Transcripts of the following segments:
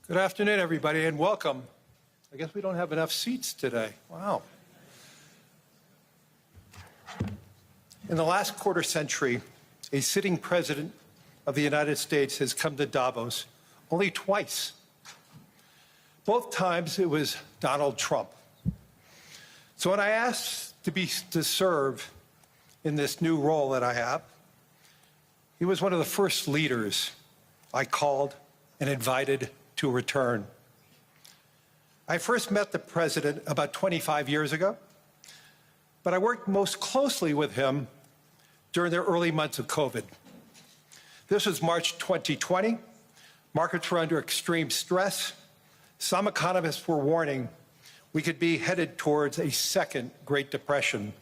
Good afternoon, everybody, and welcome. I guess we don't have enough seats today. Wow. In the last quarter century, a sitting president of the United States has come to Davos only twice. Both times it was Donald Trump. So when I asked to serve in this new role that I have, he was one of the first leaders I called and invited to return. I first met the president about 25 years ago, but I worked most closely with him during the early months of COVID. This was March 2020. Markets were under extreme stress. Some economists were warning we could be headed towards a second Great Depression.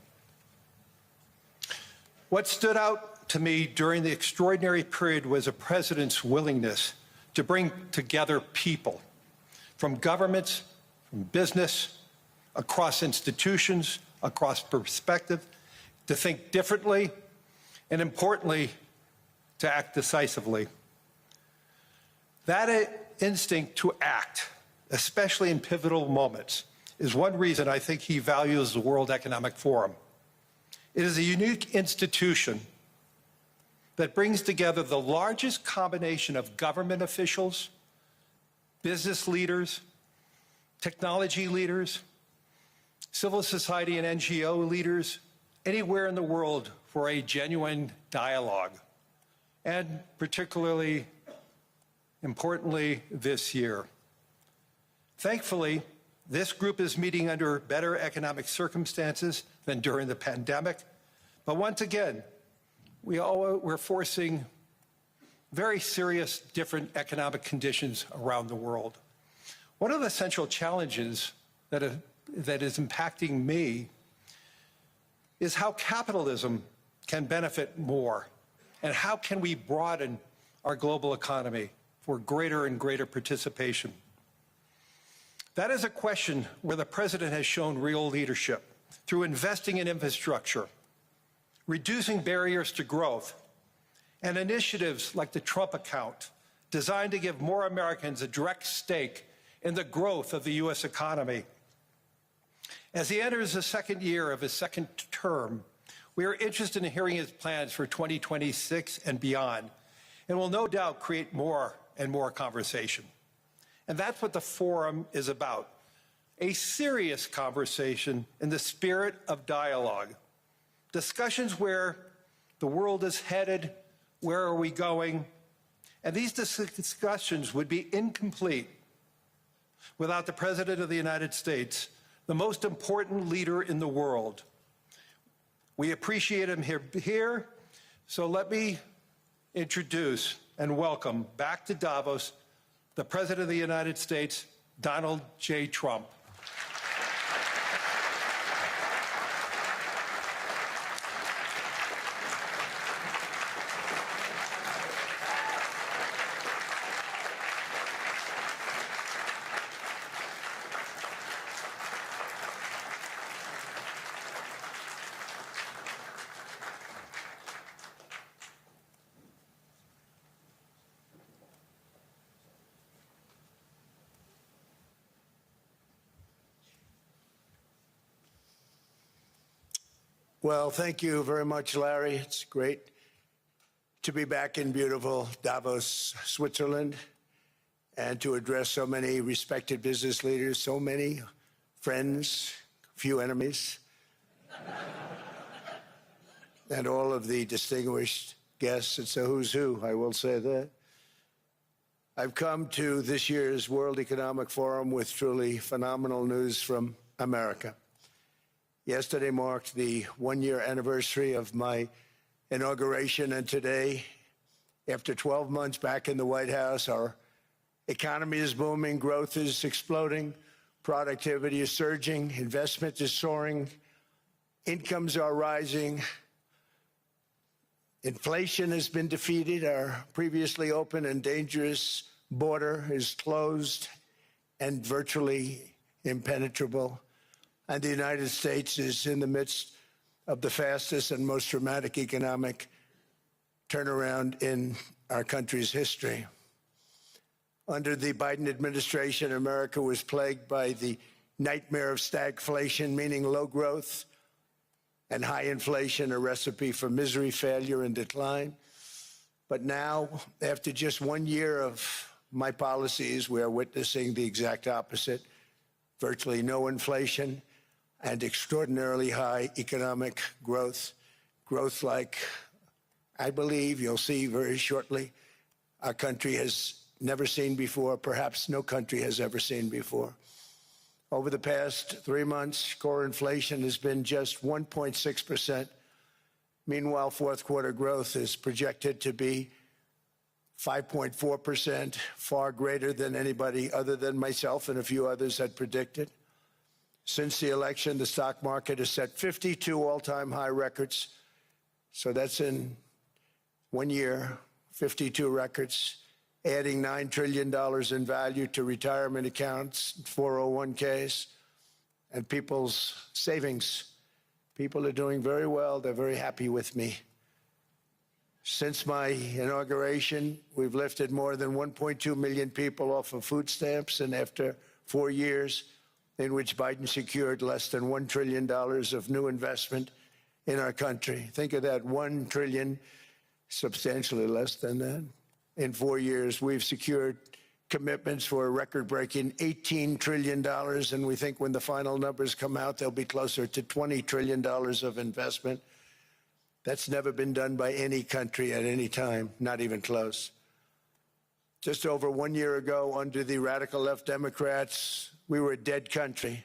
What stood out to me during the extraordinary period was a president's willingness to bring together people from governments, from business, across institutions, across perspective, to think differently, and importantly, to act decisively. That instinct to act, especially in pivotal moments, is one reason I think he values the World Economic Forum. It is a unique institution that brings together the largest combination of government officials, business leaders, technology leaders, civil society and NGO leaders, anywhere in the world for a genuine dialogue. And particularly, importantly, this year. Thankfully, this group is meeting under better economic circumstances than during the pandemic. But once again, we're facing very serious different economic conditions around the world. One of the central challenges that is impacting me is how capitalism can benefit more, and how can we broaden our global economy for greater and greater participation. That is a question where the president has shown real leadership through investing in infrastructure, reducing barriers to growth, and initiatives like the Trump account, designed to give more Americans a direct stake in the growth of the U.S. economy. As he enters the second year of his second term, we are interested in hearing his plans for 2026 and beyond, and will no doubt create more and more conversation. And that's what the forum is about, a serious conversation in the spirit of dialogue. Discussions where the world is headed, where are we going? And these discussions would be incomplete without the President of the United States, the most important leader in the world. We appreciate him here, so let me introduce and welcome back to Davos the President of the United States, Donald J. Trump. Well, thank you very much, Larry. It's great to be back in beautiful Davos, Switzerland, and to address so many respected business leaders, so many friends, few enemies, and all of the distinguished guests. It's a who's who, I will say that. I've come to this year's World Economic Forum with truly phenomenal news from America. Yesterday marked the one-year anniversary of my inauguration, and today, after 12 months back in the White House, our economy is booming, growth is exploding, productivity is surging, investment is soaring, incomes are rising, inflation has been defeated, our previously open and dangerous border is closed and virtually impenetrable. And the United States is in the midst of the fastest and most dramatic economic turnaround in our country's history. Under the Biden administration, America was plagued by the nightmare of stagflation, meaning low growth, and high inflation, a recipe for misery, failure, and decline. But now, after just 1 year of my policies, we are witnessing the exact opposite: virtually no inflation and extraordinarily high economic growth. Growth like, I believe, you'll see very shortly, our country has never seen before, perhaps no country has ever seen before. Over the past 3 months, core inflation has been just 1.6%. Meanwhile, fourth quarter growth is projected to be 5.4%, far greater than anybody other than myself and a few others had predicted. Since the election, the stock market has set 52 all-time high records. So that's in 1 year, 52 records, adding $9 trillion in value to retirement accounts, 401ks, and people's savings. People are doing very well. They're very happy with me. Since my inauguration, we've lifted more than 1.2 million people off of food stamps, and after 4 years in which Biden secured less than $1 trillion of new investment in our country. Think of that, 1 trillion, substantially less than that. In 4 years, we've secured commitments for a record-breaking $18 trillion, and we think when the final numbers come out, they'll be closer to $20 trillion of investment. That's never been done by any country at any time, not even close. Just over 1 year ago, under the radical left Democrats, we were a dead country.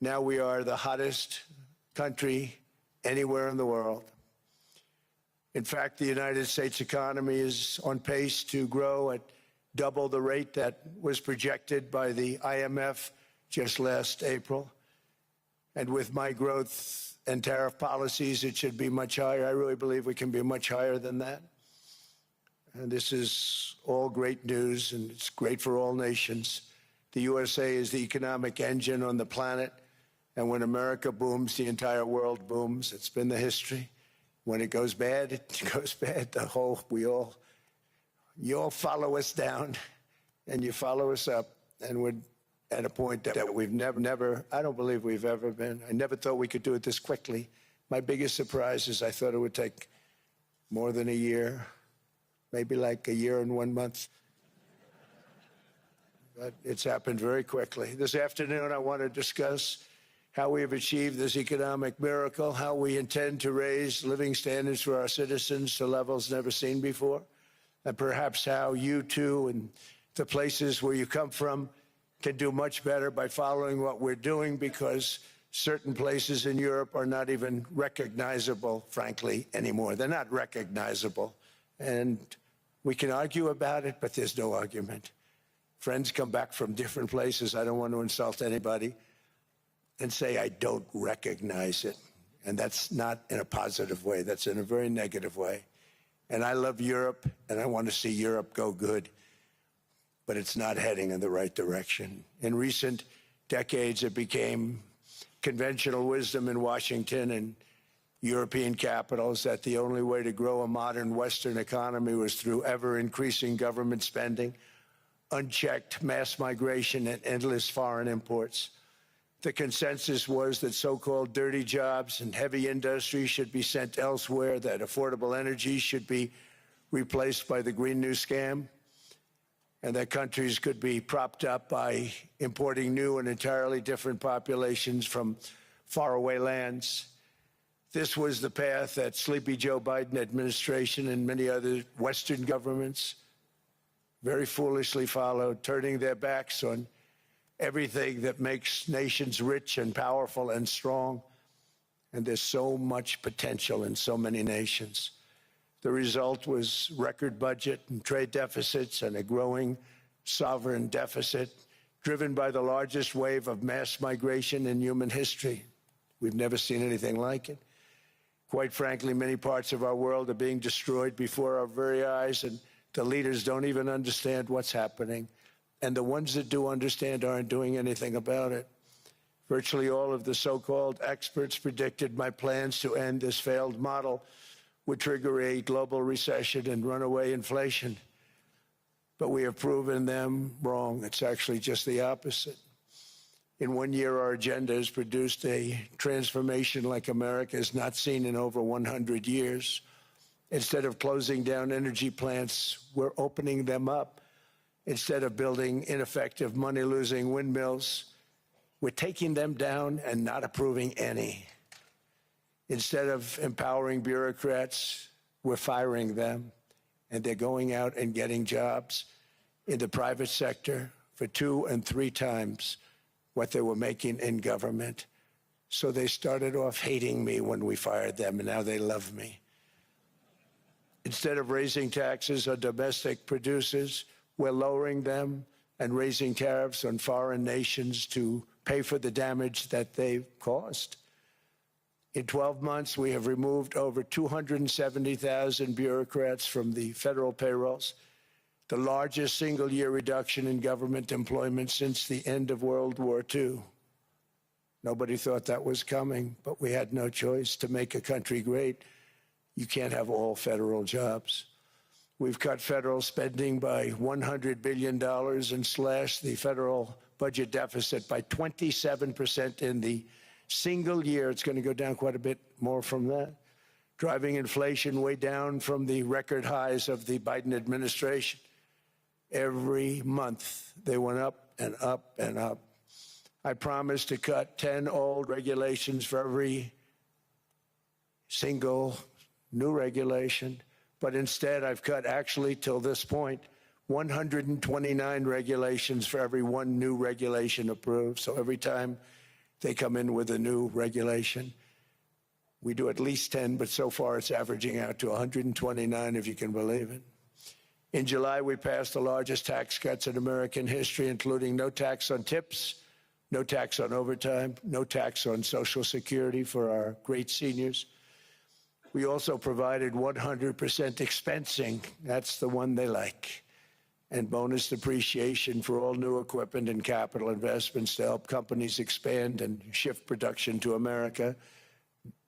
Now we are the hottest country anywhere in the world. In fact, the United States economy is on pace to grow at double the rate that was projected by the IMF just last April. And with my growth and tariff policies, it should be much higher. I really believe we can be much higher than that. And this is all great news, and it's great for all nations. The USA is the economic engine on the planet, and when America booms, the entire world booms. It's been the history. When it goes bad, it goes bad. You all follow us down, and you follow us up, and we're at a point that we've never, I don't believe we've ever been. I never thought we could do it this quickly. My biggest surprise is I thought it would take more than a year, maybe like a year and 1 month. But it's happened very quickly. This afternoon, I want to discuss how we have achieved this economic miracle, how we intend to raise living standards for our citizens to levels never seen before, and perhaps how you too and the places where you come from can do much better by following what we're doing, because certain places in Europe are not even recognizable, frankly, anymore. They're not recognizable. And we can argue about it, but there's no argument. Friends come back from different places. I don't want to insult anybody and say I don't recognize it. And that's not in a positive way. That's in a very negative way. And I love Europe, and I want to see Europe go good. But it's not heading in the right direction. In recent decades, it became conventional wisdom in Washington and European capitals that the only way to grow a modern Western economy was through ever-increasing government spending, unchecked mass migration, and endless foreign imports. The consensus was that so-called dirty jobs and heavy industry should be sent elsewhere, that affordable energy should be replaced by the Green New Scam, and that countries could be propped up by importing new and entirely different populations from faraway lands. This was the path that Sleepy Joe Biden administration and many other Western governments very foolishly followed, turning their backs on everything that makes nations rich and powerful and strong. And there's so much potential in so many nations. The result was record budget and trade deficits and a growing sovereign deficit driven by the largest wave of mass migration in human history. We've never seen anything like it. Quite frankly, many parts of our world are being destroyed before our very eyes, and the leaders don't even understand what's happening. And the ones that do understand aren't doing anything about it. Virtually all of the so-called experts predicted my plans to end this failed model would trigger a global recession and runaway inflation. but we have proven them wrong. It's actually just the opposite. In 1 year, our agenda has produced a transformation like America has not seen in over 100 years. Instead of closing down energy plants, we're opening them up. Instead of building ineffective, money-losing windmills, we're taking them down and not approving any. Instead of empowering bureaucrats, we're firing them, and they're going out and getting jobs in the private sector for 2 and 3 times what they were making in government. So they started off hating me when we fired them, and now they love me. Instead of raising taxes on domestic producers, we're lowering them and raising tariffs on foreign nations to pay for the damage that they've caused. In 12 months, we have removed over 270,000 bureaucrats from the federal payrolls, the largest single-year reduction in government employment since the end of World War II. Nobody thought that was coming, but we had no choice. To make a country great, you can't have all federal jobs. We've cut federal spending by $100 billion and slashed the federal budget deficit by 27% in the single year. It's going to go down quite a bit more from that, driving inflation way down from the record highs of the Biden administration. Every month, they went up and up and up. I promised to cut 10 old regulations for every single new regulation, but instead I've cut, actually till this point, 129 regulations for every 1 new regulation approved. So every time they come in with a new regulation, we do at least 10, but so far it's averaging out to 129, if you can believe it. In July, we passed the largest tax cuts in American history, including no tax on tips, no tax on overtime, no tax on Social Security for our great seniors. We also provided 100% expensing, that's the one they like, and bonus depreciation for all new equipment and capital investments to help companies expand and shift production to America.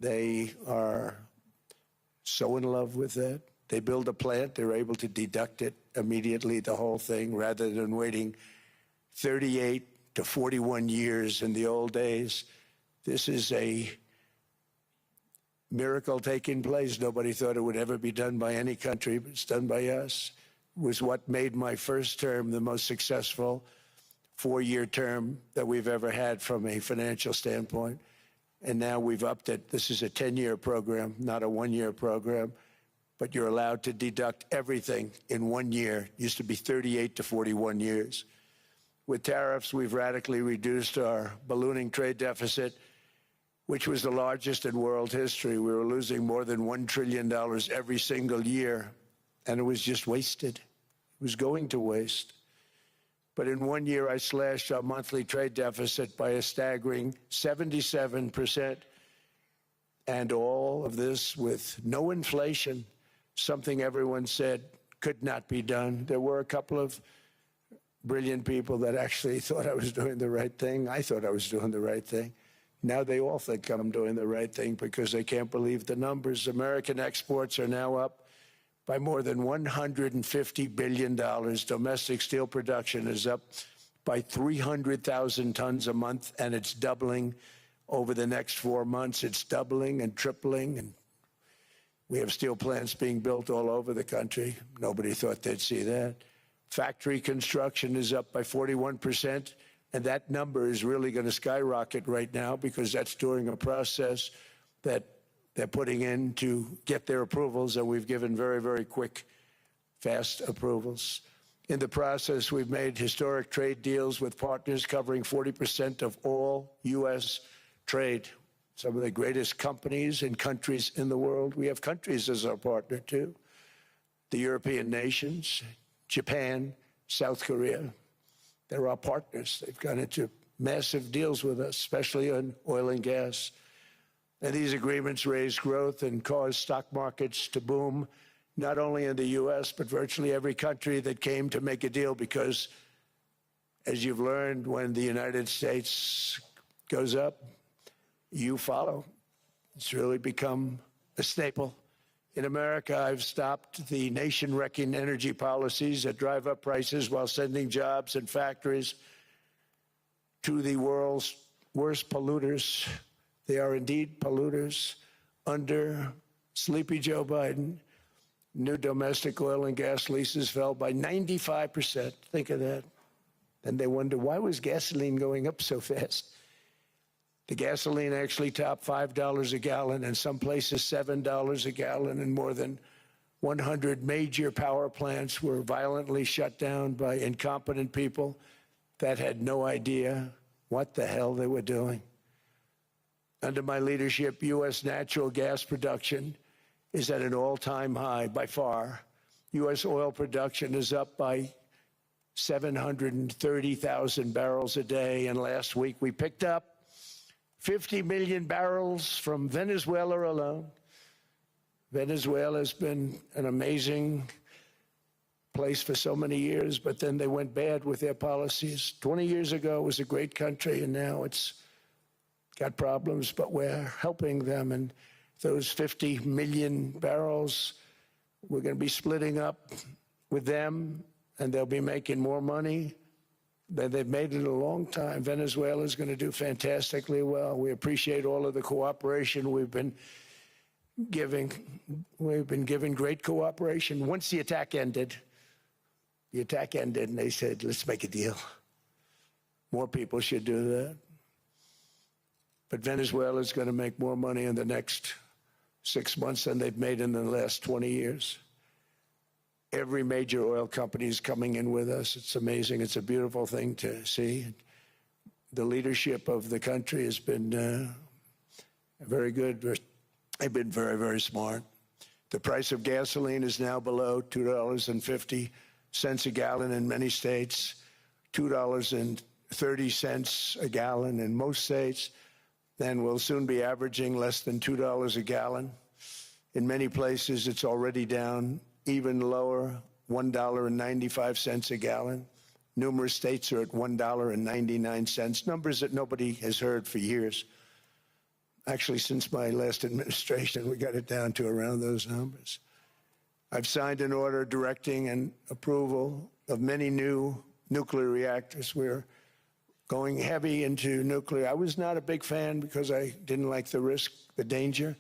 They are so in love with that. They build a plant, they're able to deduct it immediately, the whole thing, rather than waiting 38 to 41 years in the old days. This is a miracle taking place. Nobody thought it would ever be done by any country, but it's done by us. It was what made my first term the most successful 4-year term that we've ever had from a financial standpoint. And now we've upped it. This is a 10-year program, not a 1-year program. But you're allowed to deduct everything in 1 year. It used to be 38 to 41 years. With tariffs, we've radically reduced our ballooning trade deficit, which was the largest in world history. We were losing more than $1 trillion every single year, and it was just wasted. It was going to waste. But in 1 year, I slashed our monthly trade deficit by a staggering 77%, and all of this with no inflation. Something everyone said could not be done. There were a couple of brilliant people that actually thought I was doing the right thing. I thought I was doing the right thing. Now they all think I'm doing the right thing because they can't believe the numbers. American exports are now up by more than $150 billion. Domestic steel production is up by 300,000 tons a month, and it's doubling over the next 4 months. It's doubling and tripling, and we have steel plants being built all over the country. Nobody thought they'd see that. Factory construction is up by 41%, and that number is really going to skyrocket right now because that's during a process that they're putting in to get their approvals, and we've given very, very quick, fast approvals. In the process, we've made historic trade deals with partners covering 40% of all U.S. trade. Some of the greatest companies and countries in the world. We have countries as our partner, too. The European nations, Japan, South Korea. They're our partners. They've gone into massive deals with us, especially on oil and gas. And these agreements raise growth and cause stock markets to boom, not only in the U.S., but virtually every country that came to make a deal, because, as you've learned, when the United States goes up, you follow. It's really become a staple In America, I've stopped the nation-wrecking energy policies that drive up prices while sending jobs and factories to the world's worst polluters. They are indeed polluters. Under sleepy Joe Biden, new domestic oil and gas leases fell by 95%. Think of that. And they wonder, why was gasoline going up so fast? The gasoline actually topped $5 a gallon, and some places $7 a gallon, and more than 100 major power plants were violently shut down by incompetent people that had no idea what the hell they were doing. Under my leadership, U.S. natural gas production is at an all-time high by far. U.S. oil production is up by 730,000 barrels a day, and last week we picked up 50 million barrels from Venezuela alone. Venezuela has been an amazing place for so many years, but then they went bad with their policies. 20 years ago, it was a great country, and now it's got problems, but we're helping them. And those 50 million barrels, we're going to be splitting up with them, and they'll be making more money than they've made in a long time. Venezuela is going to do fantastically well. We appreciate all of the cooperation we've been giving. We've been giving great cooperation. Once the attack ended, and they said, let's make a deal. More people should do that. But Venezuela is going to make more money in the next 6 months than they've made in the last 20 years. Every major oil company is coming in with us. It's amazing. It's a beautiful thing to see. The leadership of the country has been very good. They've been very, very smart. The price of gasoline is now below $2.50 a gallon in many states, $2.30 a gallon in most states. Then we'll soon be averaging less than $2 a gallon. In many places, it's already down even lower, $1.95 a gallon. Numerous states are at $1.99, numbers that nobody has heard for years. Actually, since my last administration, we got it down to around those numbers. I've signed an order directing and approval of many new nuclear reactors. We're going heavy into nuclear. I was not a big fan because I didn't like the risk, the danger.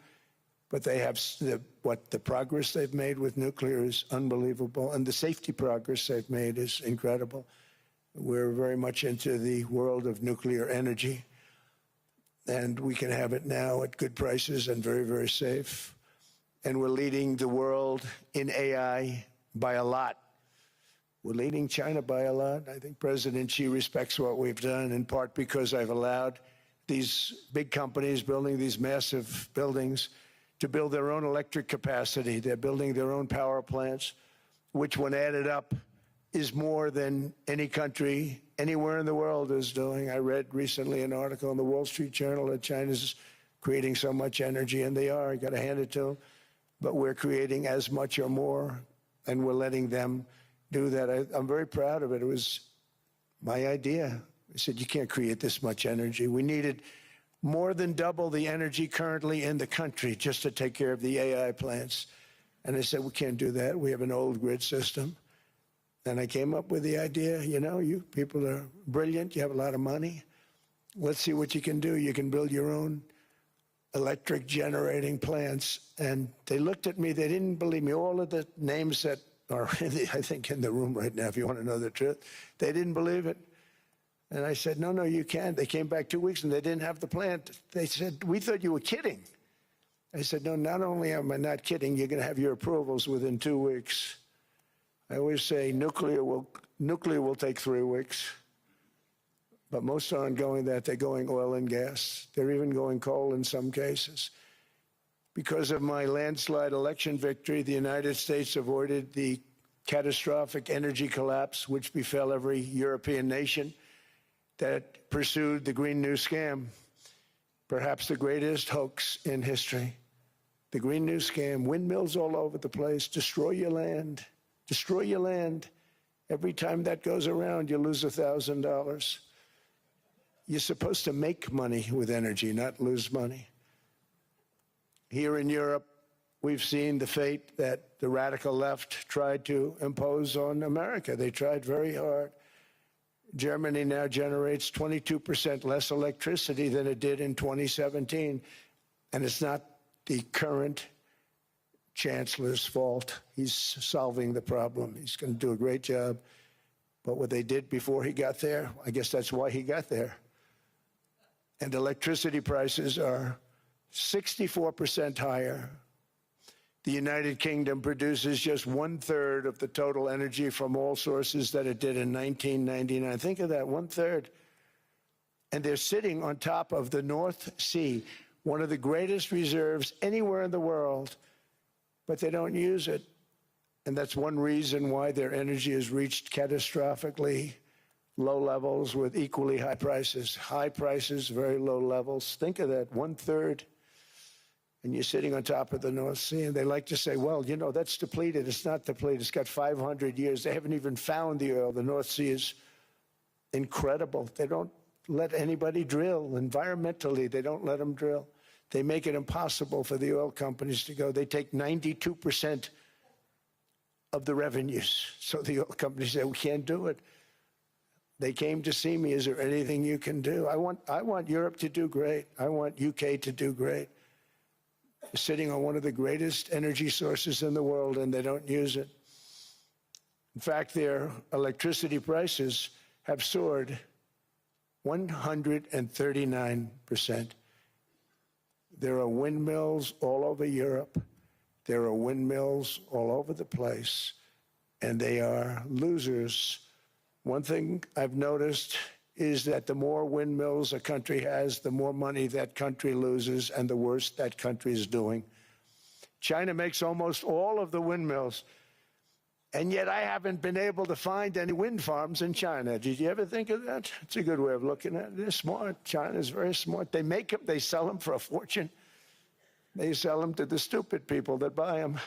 But they have the progress they've made with nuclear is unbelievable, and the safety progress they've made is incredible. We're very much into the world of nuclear energy, and we can have it now at good prices and very, very safe. And we're leading the world in AI by a lot. We're leading China by a lot. I think President Xi respects what we've done, in part because I've allowed these big companies building these massive buildings to build their own electric capacity. They're building their own power plants, which when added up is more than any country anywhere in the world is doing. I read recently an article in the Wall Street Journal that China's creating so much energy, and they are. You got to hand it to them. But we're creating as much or more, and we're letting them do that. I'm very proud of it. It was my idea. I said, you can't create this much energy. We needed more than double the energy currently in the country just to take care of the AI plants. And I said, we can't do that. We have an old grid system. And I came up with the idea, you people are brilliant. You have a lot of money. Let's see what you can do. You can build your own electric generating plants. And they looked at me. They didn't believe me. All of the names that are, I think, in the room right now, if you want to know the truth, they didn't believe it. And I said, no, you can't. They came back 2 weeks and they didn't have the plant. They said, we thought you were kidding. I said, no, not only am I not kidding, you're going to have your approvals within 2 weeks. I always say nuclear will take 3 weeks. But most aren't going that. They're going oil and gas. They're even going coal in some cases. Because of my landslide election victory, the United States avoided the catastrophic energy collapse which befell every European nation that pursued the Green New Scam, perhaps the greatest hoax in history. The Green New Scam, windmills all over the place, destroy your land, destroy your land. Every time that goes around, you lose $1,000. You're supposed to make money with energy, not lose money. Here in Europe, we've seen the fate that the radical left tried to impose on America. They tried very hard. Germany now generates 22% less electricity than it did in 2017. And it's not the current chancellor's fault. He's solving the problem. He's going to do a great job. But what they did before he got there, I guess that's why he got there. And electricity prices are 64% higher. The United Kingdom produces just 1/3 of the total energy from all sources that it did in 1999. Think of that, 1/3. And they're sitting on top of the North Sea, one of the greatest reserves anywhere in the world, but they don't use it. And that's one reason why their energy has reached catastrophically low levels with equally high prices. High prices, very low levels. Think of that, 1/3. And you're sitting on top of the North Sea, and they like to say, well, you know, that's depleted. It's not depleted. It's got 500 years. They haven't even found the oil. The North Sea is incredible. They don't let anybody drill. Environmentally, they don't let them drill. They make it impossible for the oil companies to go. They take 92% of the revenues. So the oil companies say, we can't do it. They came to see me. Is there anything you can do? I want Europe to do great. I want UK to do great. They're sitting on one of the greatest energy sources in the world, and they don't use it. In fact, their electricity prices have soared 139%. There are windmills all over Europe. There are windmills all over the place, and they are losers. One thing I've noticed is that the more windmills a country has, the more money that country loses and the worse that country is doing. China makes almost all of the windmills, and yet I haven't been able to find any wind farms in China. Did you ever think of that? It's a good way of looking at it. They're smart. China's very smart. They make them, they sell them for a fortune. They sell them to the stupid people that buy them,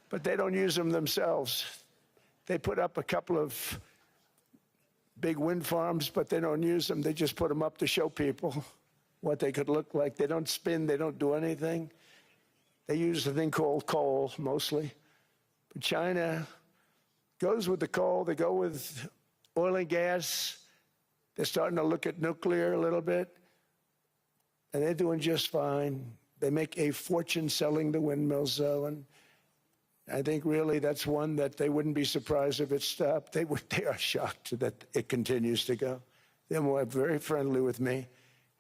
but they don't use them themselves. They put up a couple of big wind farms, but they don't use them. They just put them up to show people what they could look like. They don't spin. They don't do anything. They use a thing called coal, mostly. But China goes with the coal. They go with oil and gas. They're starting to look at nuclear a little bit, and they're doing just fine. They make a fortune selling the windmills, though, and I think really that's one that they wouldn't be surprised if it stopped. They are shocked that it continues to go. They're very friendly with me.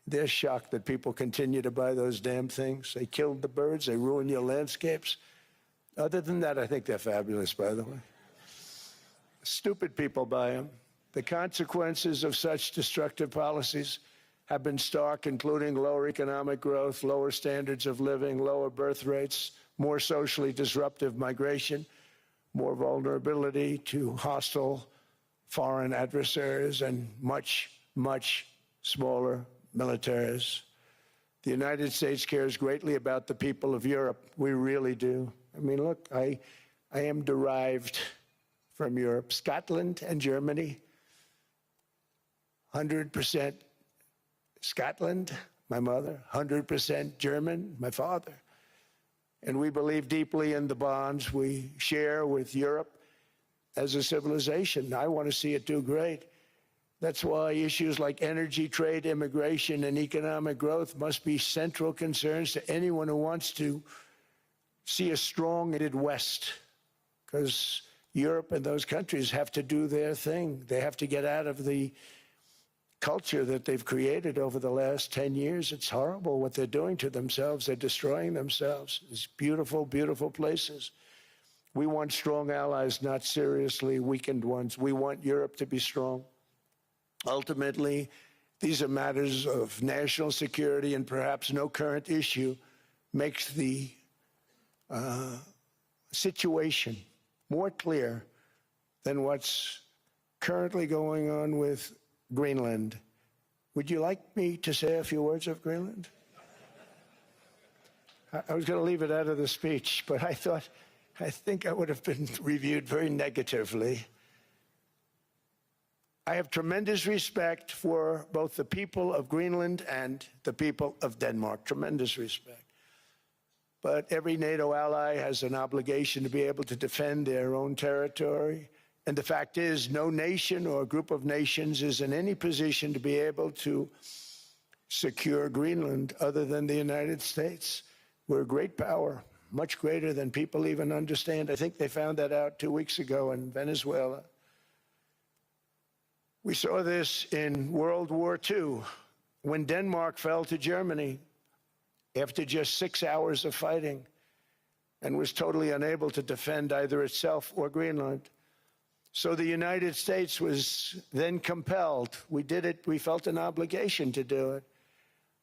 They're shocked that people continue to buy those damn things. They killed the birds. They ruin your landscapes. Other than that, I think they're fabulous, by the way. Stupid people buy them. The consequences of such destructive policies have been stark, including lower economic growth, lower standards of living, lower birth rates, more socially disruptive migration, more vulnerability to hostile foreign adversaries, and much, much smaller militaries. The United States cares greatly about the people of Europe. We really do. I mean, look, I am derived from Europe. Scotland and Germany, 100% Scotland, my mother, 100% German, my father. And we believe deeply in the bonds we share with Europe as a civilization. I want to see it do great. That's why issues like energy, trade, immigration, and economic growth must be central concerns to anyone who wants to see a strong united West, because Europe and those countries have to do their thing. They have to get out of the culture that they've created over the last 10 years. It's horrible what they're doing to themselves. They're destroying themselves. These beautiful, beautiful places. We want strong allies, not seriously weakened ones. We want Europe to be strong. Ultimately, these are matters of national security, and perhaps no current issue makes the situation more clear than what's currently going on with Greenland. Would you like me to say a few words of Greenland? I was going to leave it out of the speech, but I think I would have been reviewed very negatively. I have tremendous respect for both the people of Greenland and the people of Denmark, tremendous respect. But every NATO ally has an obligation to be able to defend their own territory. And the fact is, no nation or group of nations is in any position to be able to secure Greenland other than the United States. We're a great power, much greater than people even understand. I think they found that out 2 weeks ago in Venezuela. We saw this in World War II, when Denmark fell to Germany after just 6 hours of fighting and was totally unable to defend either itself or Greenland. So the United States was then compelled, we did it, we felt an obligation to do it,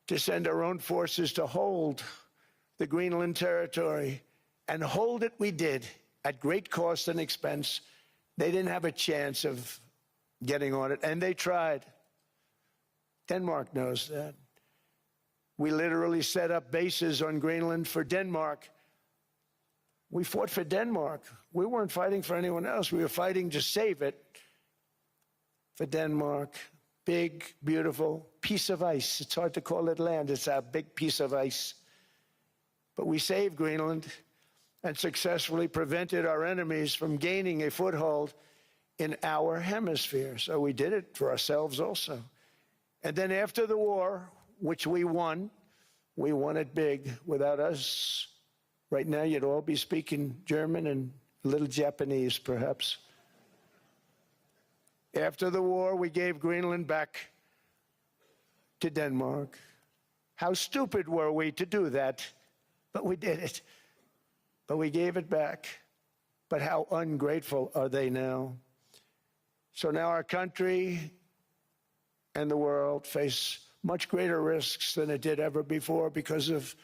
to send our own forces to hold the Greenland territory. And hold it we did, at great cost and expense. They didn't have a chance of getting on it, and they tried. Denmark knows that. We literally set up bases on Greenland for Denmark. We fought for Denmark. We weren't fighting for anyone else. We were fighting to save it for Denmark. Big, beautiful piece of ice. It's hard to call it land. It's a big piece of ice. But we saved Greenland and successfully prevented our enemies from gaining a foothold in our hemisphere. So we did it for ourselves also. And then after the war, which we won it big. Without us, right now you'd all be speaking German and a little Japanese, perhaps. After the war, we gave Greenland back to Denmark. How stupid were we to do that? But we did it. But we gave it back. But how ungrateful are they now? So now our country and the world face much greater risks than it did ever before because of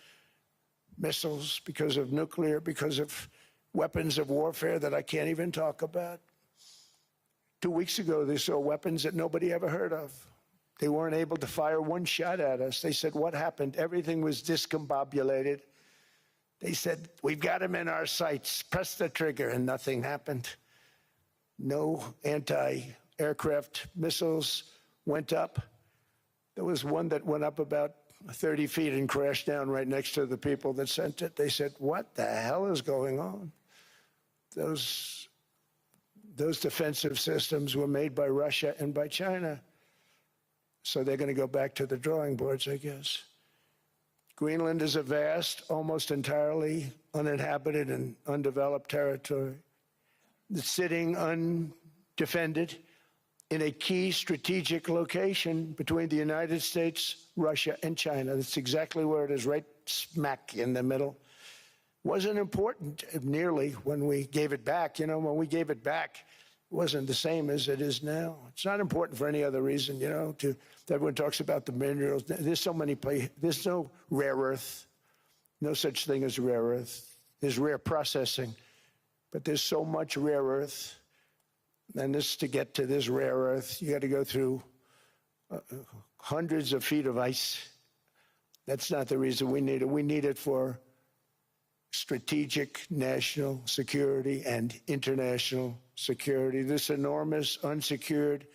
missiles, because of nuclear, because of weapons of warfare that I can't even talk about. 2 weeks ago, they saw weapons that nobody ever heard of. They weren't able to fire one shot at us. They said, what happened? Everything was discombobulated. They said, we've got them in our sights. Press the trigger, and nothing happened. No anti-aircraft missiles went up. There was one that went up about 30 feet and crashed down right next to the people that sent it. They said, what the hell is going on? Those defensive systems were made by Russia and by China. So they're going to go back to the drawing boards, I guess. Greenland is a vast, almost entirely uninhabited and undeveloped territory that's sitting undefended in a key strategic location between the United States, Russia, and China. That's exactly where it is, right smack in the middle. Wasn't important nearly when we gave it back. You know, when we gave it back, it wasn't the same as it is now. It's not important for any other reason, you know, everyone talks about the minerals. There's so many places. There's no rare earth, no such thing as rare earth. There's rare processing, but there's so much rare earth. And this, to get to this rare earth, you got to go through hundreds of feet of ice. That's not the reason we need it. We need it for strategic national security and international security. This enormous unsecured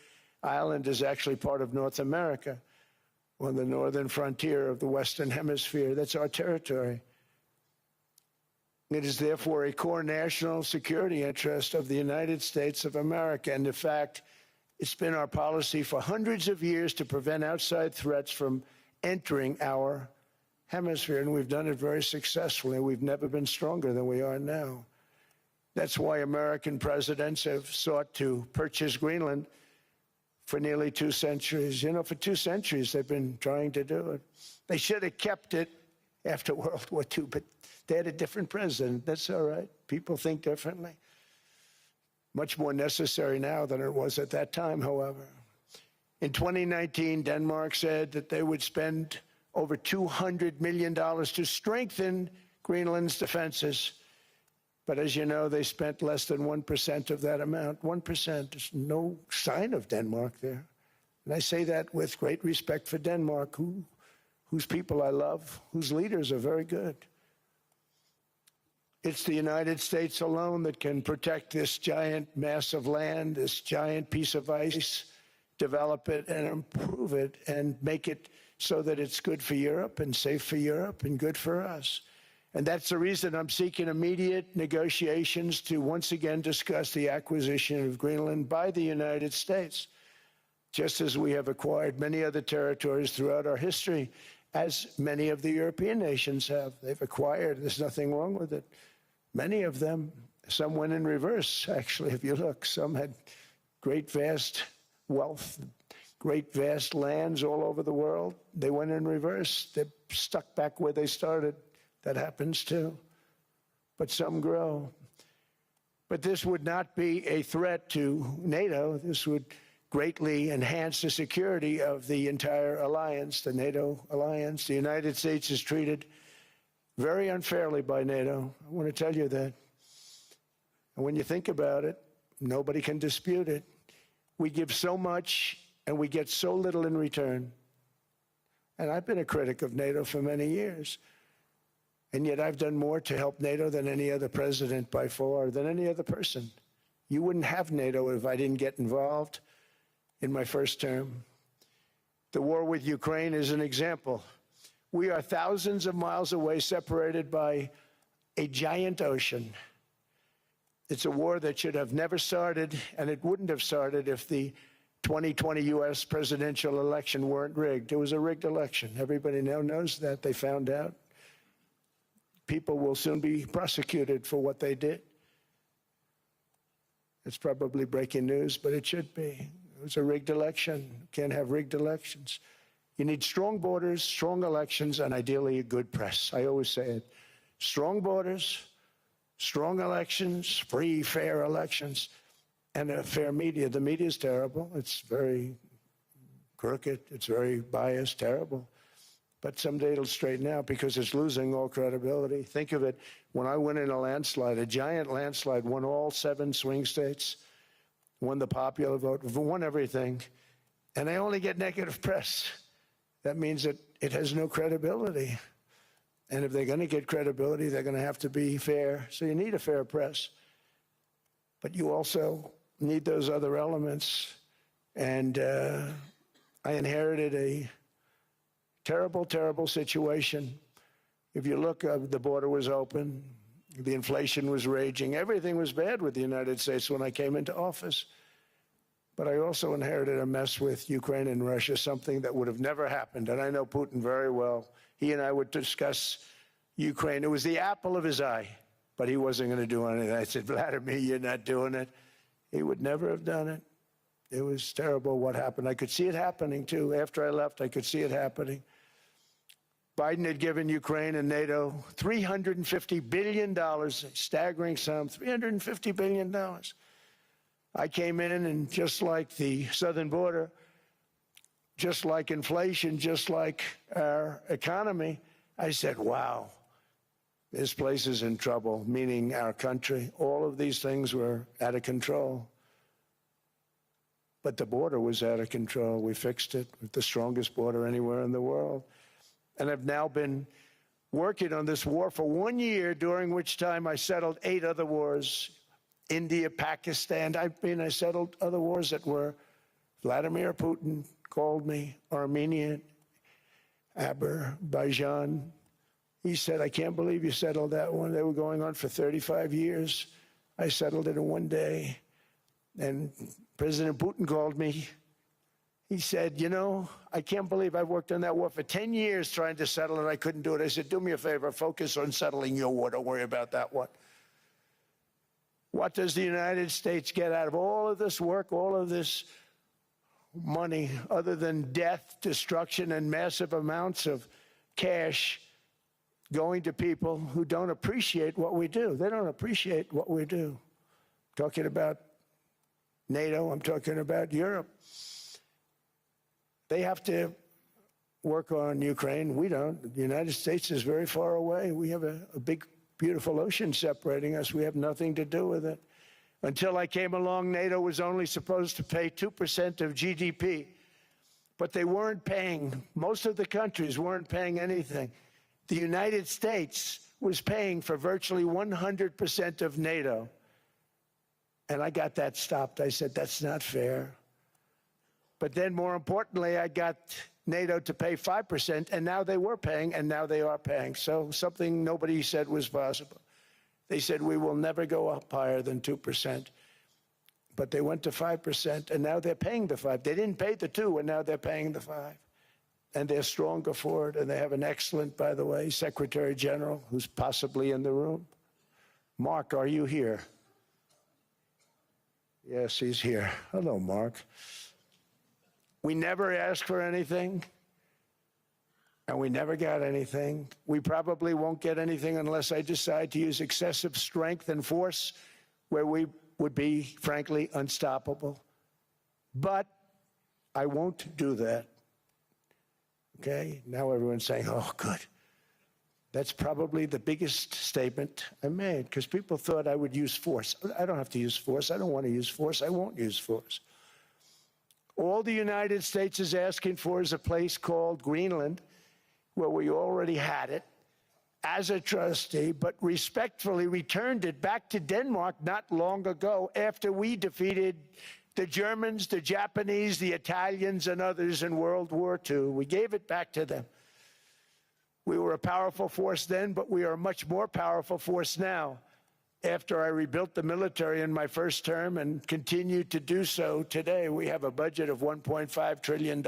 island is actually part of North America, on the northern frontier of the Western Hemisphere. That's our territory. It is therefore a core national security interest of the United States of America. And in fact, it's been our policy for hundreds of years to prevent outside threats from entering our hemisphere, and we've done it very successfully. We've never been stronger than we are now. That's why American presidents have sought to purchase Greenland for nearly 2 centuries. You know, for 2 centuries they've been trying to do it. They should have kept it after World War II, but they had a different president. That's all right. People think differently. Much more necessary now than it was at that time, however. In 2019, Denmark said that they would spend over $200 million to strengthen Greenland's defenses. But as you know, they spent less than 1% of that amount. 1%. There's no sign of Denmark there. And I say that with great respect for Denmark, whose people I love, whose leaders are very good. It's the United States alone that can protect this giant mass of land, this giant piece of ice, develop it and improve it and make it so that it's good for Europe and safe for Europe and good for us. And that's the reason I'm seeking immediate negotiations to once again discuss the acquisition of Greenland by the United States, just as we have acquired many other territories throughout our history, as many of the European nations have. They've acquired, there's nothing wrong with it. Many of them, some went in reverse, actually, if you look. Some had great, vast wealth, great, vast lands all over the world. They went in reverse. They're stuck back where they started. That happens too. But some grow. But this would not be a threat to NATO. This would greatly enhance the security of the entire alliance, the NATO alliance. The United States is treated very unfairly by NATO. I want to tell you that. And when you think about it, nobody can dispute it. We give so much and we get so little in return. And I've been a critic of NATO for many years. And yet I've done more to help NATO than any other president by far, than any other person. You wouldn't have NATO if I didn't get involved in my first term. The war with Ukraine is an example. We are thousands of miles away, separated by a giant ocean. It's a war that should have never started, and it wouldn't have started if the 2020 U.S. presidential election weren't rigged. It was a rigged election. Everybody now knows that. They found out. People will soon be prosecuted for what they did. It's probably breaking news, but it should be. It was a rigged election. Can't have rigged elections. You need strong borders, strong elections, and ideally a good press. I always say it. Strong borders, strong elections, free, fair elections, and a fair media. The media is terrible. It's very crooked. It's very biased, terrible. But someday it'll straighten out because it's losing all credibility. Think of it. When I went in a landslide, a giant landslide, won all 7 swing states, won the popular vote, won everything, and I only get negative press. That means that it has no credibility. And if they're going to get credibility, they're going to have to be fair. So you need a fair press. But you also need those other elements. And I inherited a terrible, terrible situation. If you look, the border was open. The inflation was raging. Everything was bad with the United States when I came into office. But I also inherited a mess with Ukraine and Russia, something that would have never happened. And I know Putin very well. He and I would discuss Ukraine. It was the apple of his eye, but he wasn't going to do anything. I said, Vladimir, you're not doing it. He would never have done it. It was terrible what happened. I could see it happening, too. After I left, I could see it happening. Biden had given Ukraine and NATO $350 billion, a staggering sum, $350 billion. I came in, and just like the southern border, just like inflation, just like our economy, I said, wow, this place is in trouble, meaning our country. All of these things were out of control. But the border was out of control. We fixed it with the strongest border anywhere in the world. And I've now been working on this war for 1 year, during which time I settled 8 other wars. India, Pakistan. I settled other wars that were Vladimir Putin called me, Armenia, Azerbaijan. He said, I can't believe you settled that one. They were going on for 35 years. I settled it in 1 day. And President Putin called me. He said, you know, I can't believe I've worked on that war for 10 years trying to settle it. I couldn't do it. I said, do me a favor, focus on settling your war. Don't worry about that one. What does the United States get out of all of this work, all of this money, other than death, destruction, and massive amounts of cash going to people who don't appreciate what we do? They don't appreciate what we do. I'm talking about NATO, I'm talking about Europe. They have to work on Ukraine. We don't. The United States is very far away. We have a big, beautiful ocean separating us. We have nothing to do with it. Until I came along, NATO was only supposed to pay 2% of GDP. But they weren't paying. Most of the countries weren't paying anything. The United States was paying for virtually 100% of NATO. And I got that stopped. I said, that's not fair. But then, more importantly, I got NATO to pay 5%, and now they were paying, and now they are paying. So something nobody said was possible. They said we will never go up higher than 2%. But they went to 5%, and now they're paying the 5. They didn't pay the 2, and now they're paying the 5. And they're stronger for it, and they have an excellent, by the way, Secretary General, who's possibly in the room. Mark, are you here? Yes, he's here. Hello, Mark. We never asked for anything, and we never got anything. We probably won't get anything unless I decide to use excessive strength and force where we would be, frankly, unstoppable. But I won't do that. Okay? Now everyone's saying, oh, good. That's probably the biggest statement I made, because people thought I would use force. I don't have to use force. I don't want to use force. I won't use force. All the United States is asking for is a place called Greenland, where we already had it, as a trustee, but respectfully returned it back to Denmark not long ago after we defeated the Germans, the Japanese, the Italians, and others in World War II. We gave it back to them. We were a powerful force then, but we are a much more powerful force now after I rebuilt the military in my first term and continue to do so today. We have a budget of $1.5 trillion.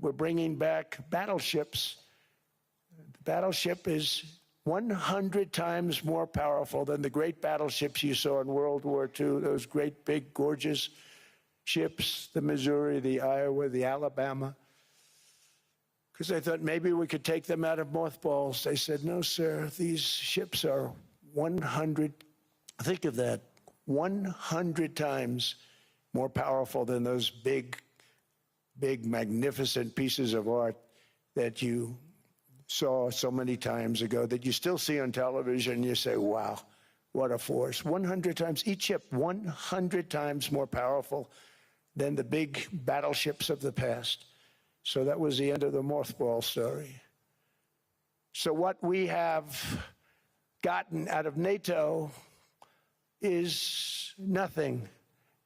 We're bringing back battleships. The battleship is 100 times more powerful than the great battleships you saw in World War II, those great, big, gorgeous ships, the Missouri, the Iowa, the Alabama. Because I thought maybe we could take them out of mothballs. They said, no, sir, these ships are 100, think of that, 100 times more powerful than those big, magnificent pieces of art that you saw so many times ago, that you still see on television, and you say, wow, what a force. 100 times, each ship 100 times more powerful than the big battleships of the past. So that was the end of the mothball story. So what we have gotten out of NATO is nothing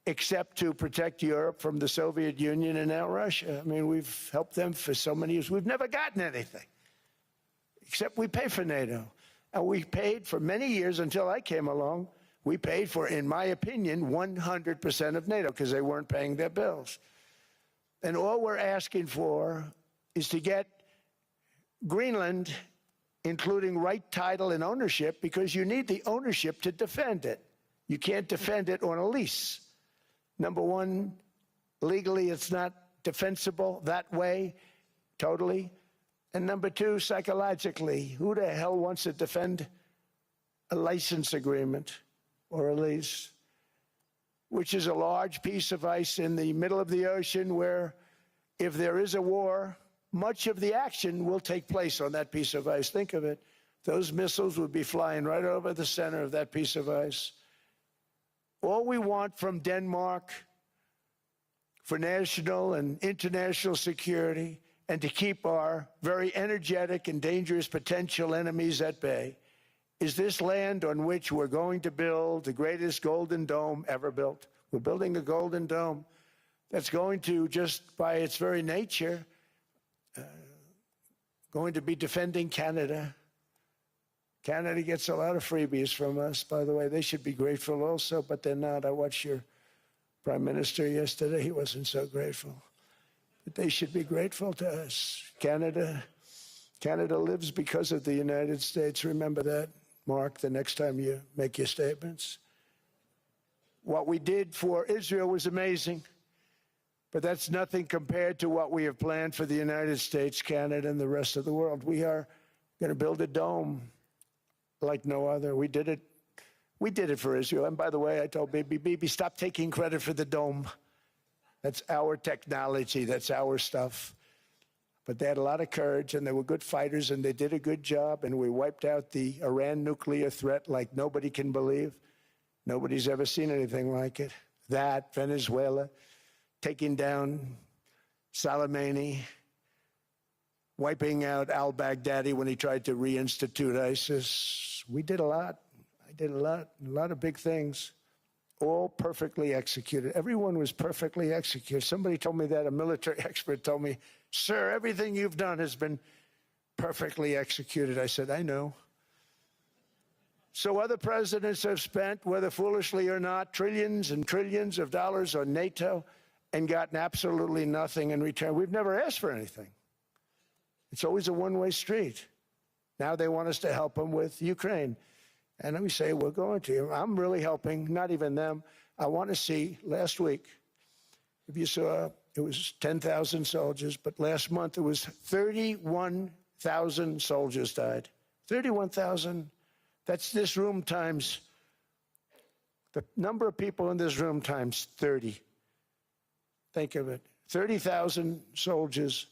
except to protect Europe from the Soviet Union and now Russia. I mean, we've helped them for so many years. We've never gotten anything, except we pay for NATO. And we paid for many years until I came along. We paid for, in my opinion, 100% of NATO because they weren't paying their bills. And all we're asking for is to get Greenland, including right title and ownership, because you need the ownership to defend it. You can't defend it on a lease. Number one, legally it's not defensible that way, totally. And number two, psychologically, who the hell wants to defend a license agreement or a lease, which is a large piece of ice in the middle of the ocean where if there is a war, much of the action will take place on that piece of ice. Think of it. Those missiles would be flying right over the center of that piece of ice. All we want from Denmark for national and international security and to keep our very energetic and dangerous potential enemies at bay is this land on which we're going to build the greatest golden dome ever built. We're building a golden dome that's going to, just by its very nature, going to be defending Canada. Canada gets a lot of freebies from us, by the way. They should be grateful also, but they're not. I watched your prime minister yesterday. He wasn't so grateful. But they should be grateful to us. Canada lives because of the United States. Remember that, Mark, the next time you make your statements. What we did for Israel was amazing, but that's nothing compared to what we have planned for the United States, Canada, and the rest of the world. We are going to build a dome like no other. We did it for Israel. And by the way, I told Bibi, stop taking credit for the dome. That's our technology. That's our stuff. But they had a lot of courage, and they were good fighters, and they did a good job, and we wiped out the Iran nuclear threat like nobody can believe. Nobody's ever seen anything like it. That, Venezuela, taking down Soleimani, wiping out al-Baghdadi when he tried to reinstitute ISIS. We did a lot. I did a lot of big things. all perfectly executed. Everyone was perfectly executed. Somebody told me that, a military expert told me, sir, everything you've done has been perfectly executed. I said, I know. So other presidents have spent, whether foolishly or not, trillions and trillions of dollars on NATO and gotten absolutely nothing in return. We've never asked for anything. It's always a one-way street. Now they want us to help them with Ukraine. And we say, we're going to. I'm really helping, not even them. I want to see, last week, if you saw, it was 10,000 soldiers, but last month it was 31,000 soldiers died. 31,000. That's this room times, the number of people in this room times 30. Think of it. 30,000 soldiers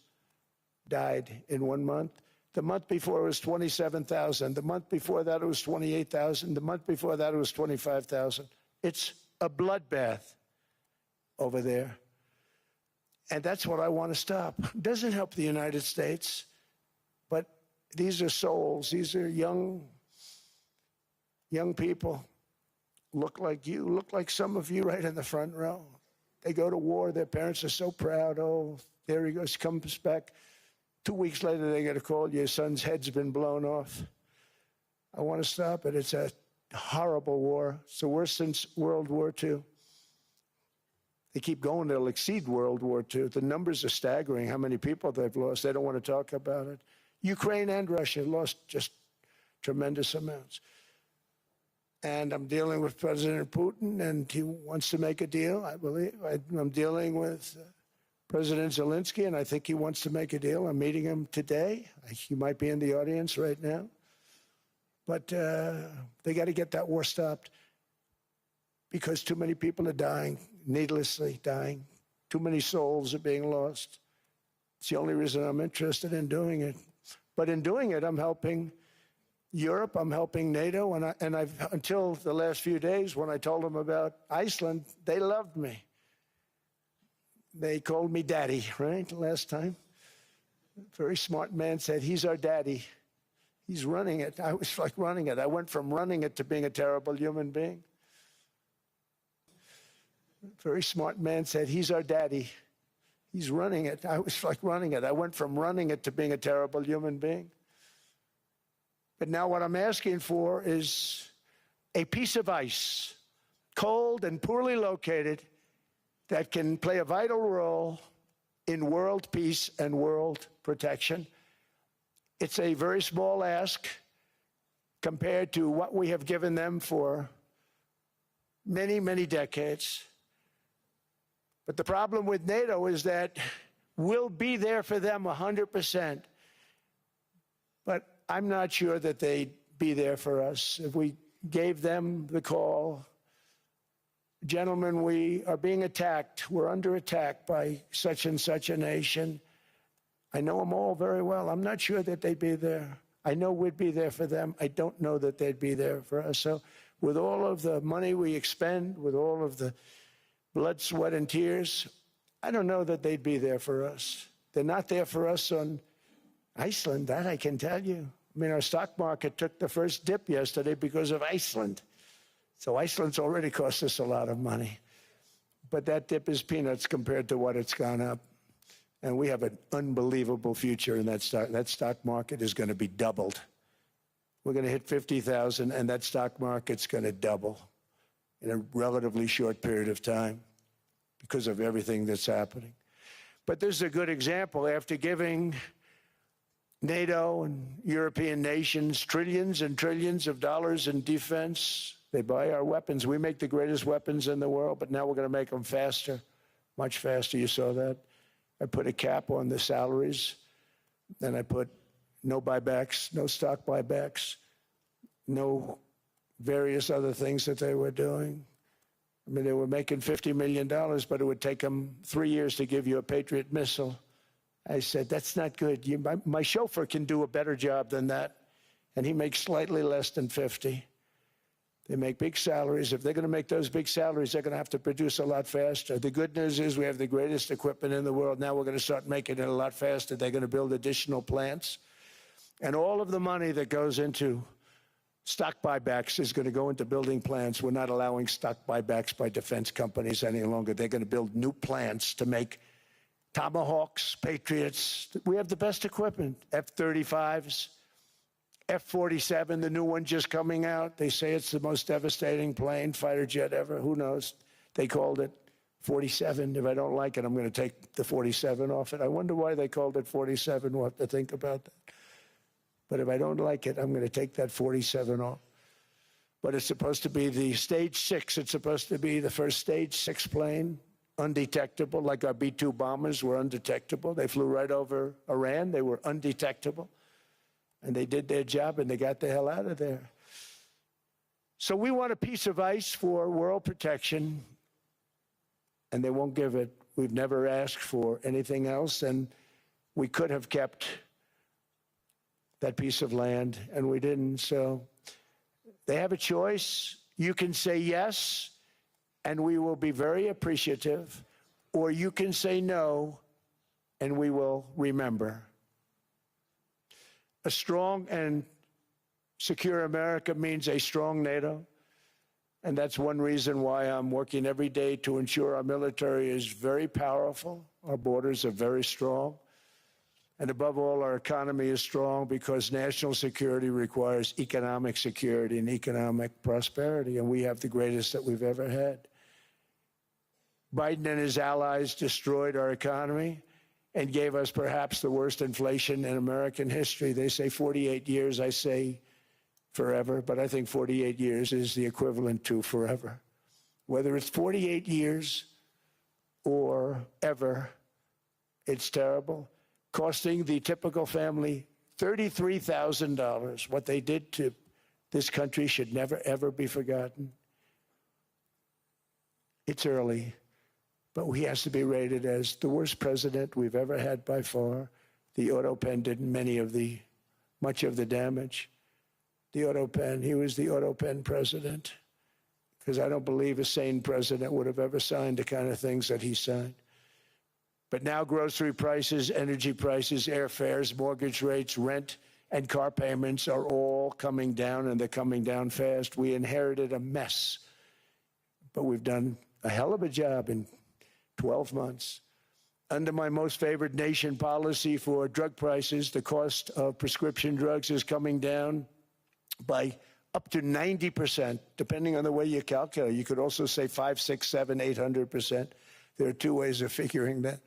died in 1 month. The month before it was 27,000. The month before that it was 28,000. The month before that it was 25,000. It's a bloodbath over there. And that's what I want to stop. It doesn't help the United States, but these are souls. These are young people. Look like you, look like some of you right in the front row. They go to war. Their parents are so proud. Oh, there he goes, comes back. 2 weeks later, they get a call, your son's head's been blown off. I want to stop it. It's a horrible war. It's the worst since World War II. They keep going, they'll exceed World War II. The numbers are staggering, how many people they've lost. They don't want to talk about it. Ukraine and Russia lost just tremendous amounts. And I'm dealing with President Putin, and he wants to make a deal, I believe. I'm dealing with President Zelensky, and I think he wants to make a deal. I'm meeting him today. He might be in the audience right now. But they got to get that war stopped because too many people are dying, needlessly dying. Too many souls are being lost. It's the only reason I'm interested in doing it. But in doing it, I'm helping Europe, I'm helping NATO, and I've until the last few days when I told them about Iceland, they loved me. They called me daddy, right, last time. A very smart man said, he's our daddy. He's running it. I was like running it. I went from running it to being a terrible human being. A very smart man said, he's our daddy. He's running it. I was like running it. I went from running it to being a terrible human being. But now what I'm asking for is a piece of ice, cold and poorly located, that can play a vital role in world peace and world protection. It's a very small ask compared to what we have given them for many, many decades. But the problem with NATO is that we'll be there for them 100%. But I'm not sure that they'd be there for us. If we gave them the call, gentlemen, we are being attacked. We're under attack by such and such a nation. I know them all very well. I'm not sure that they'd be there. I know we'd be there for them. I don't know that they'd be there for us. So with all of the money we expend, with all of the blood, sweat, and tears, I don't know that they'd be there for us. They're not there for us on Iceland, that I can tell you. I mean, our stock market took the first dip yesterday because of Iceland. So Iceland's already cost us a lot of money. But that dip is peanuts compared to what it's gone up. And we have an unbelievable future in that stock. That stock market is going to be doubled. We're going to hit 50,000, and that stock market's going to double in a relatively short period of time because of everything that's happening. But this is a good example. After giving NATO and European nations trillions and trillions of dollars in defense, they buy our weapons. We make the greatest weapons in the world, but now we're going to make them faster, much faster. You saw that. I put a cap on the salaries, and I put no buybacks, no stock buybacks, no various other things that they were doing. I mean, they were making $50 million, but it would take them 3 years to give you a Patriot missile. I said, that's not good. My chauffeur can do a better job than that, and he makes slightly less than 50. They make big salaries. If they're going to make those big salaries, they're going to have to produce a lot faster. The good news is we have the greatest equipment in the world. Now we're going to start making it a lot faster. They're going to build additional plants. And all of the money that goes into stock buybacks is going to go into building plants. We're not allowing stock buybacks by defense companies any longer. They're going to build new plants to make Tomahawks, Patriots. We have the best equipment, F-35s, F-47, the new one just coming out. They say it's the most devastating plane, fighter jet ever. Who knows? They called it 47. If I don't like it, I'm going to take the 47 off it. I wonder why they called it 47. We'll have to think about that. But if I don't like it, I'm going to take that 47 off. But it's supposed to be the stage 6. It's supposed to be the first stage 6 plane, undetectable, like our B-2 bombers were undetectable. They flew right over Iran. They were undetectable. And they did their job, and they got the hell out of there. So we want a piece of ice for world protection, and they won't give it. We've never asked for anything else, and we could have kept that piece of land, and we didn't. So they have a choice. You can say yes, and we will be very appreciative, or you can say no, and we will remember. A strong and secure America means a strong NATO, and that's one reason why I'm working every day to ensure our military is very powerful, our borders are very strong, and above all, our economy is strong because national security requires economic security and economic prosperity, and we have the greatest that we've ever had. Biden and his allies destroyed our economy and gave us perhaps the worst inflation in American history. They say 48 years, I say forever, but I think 48 years is the equivalent to forever. Whether it's 48 years or ever, it's terrible. Costing the typical family $33,000. What they did to this country should never, ever be forgotten. It's early, but he has to be rated as the worst president we've ever had by far. The auto pen did much of the damage. The auto pen, he was the auto pen president, because I don't believe a sane president would have ever signed the kind of things that he signed. But now grocery prices, energy prices, airfares, mortgage rates, rent, and car payments are all coming down, and they're coming down fast. We inherited a mess, but we've done a hell of a job in 12 months. Under my most favored nation policy for drug prices, the cost of prescription drugs is coming down by up to 90%, depending on the way you calculate. You could also say 5, 6, 7, 800%. There are two ways of figuring that.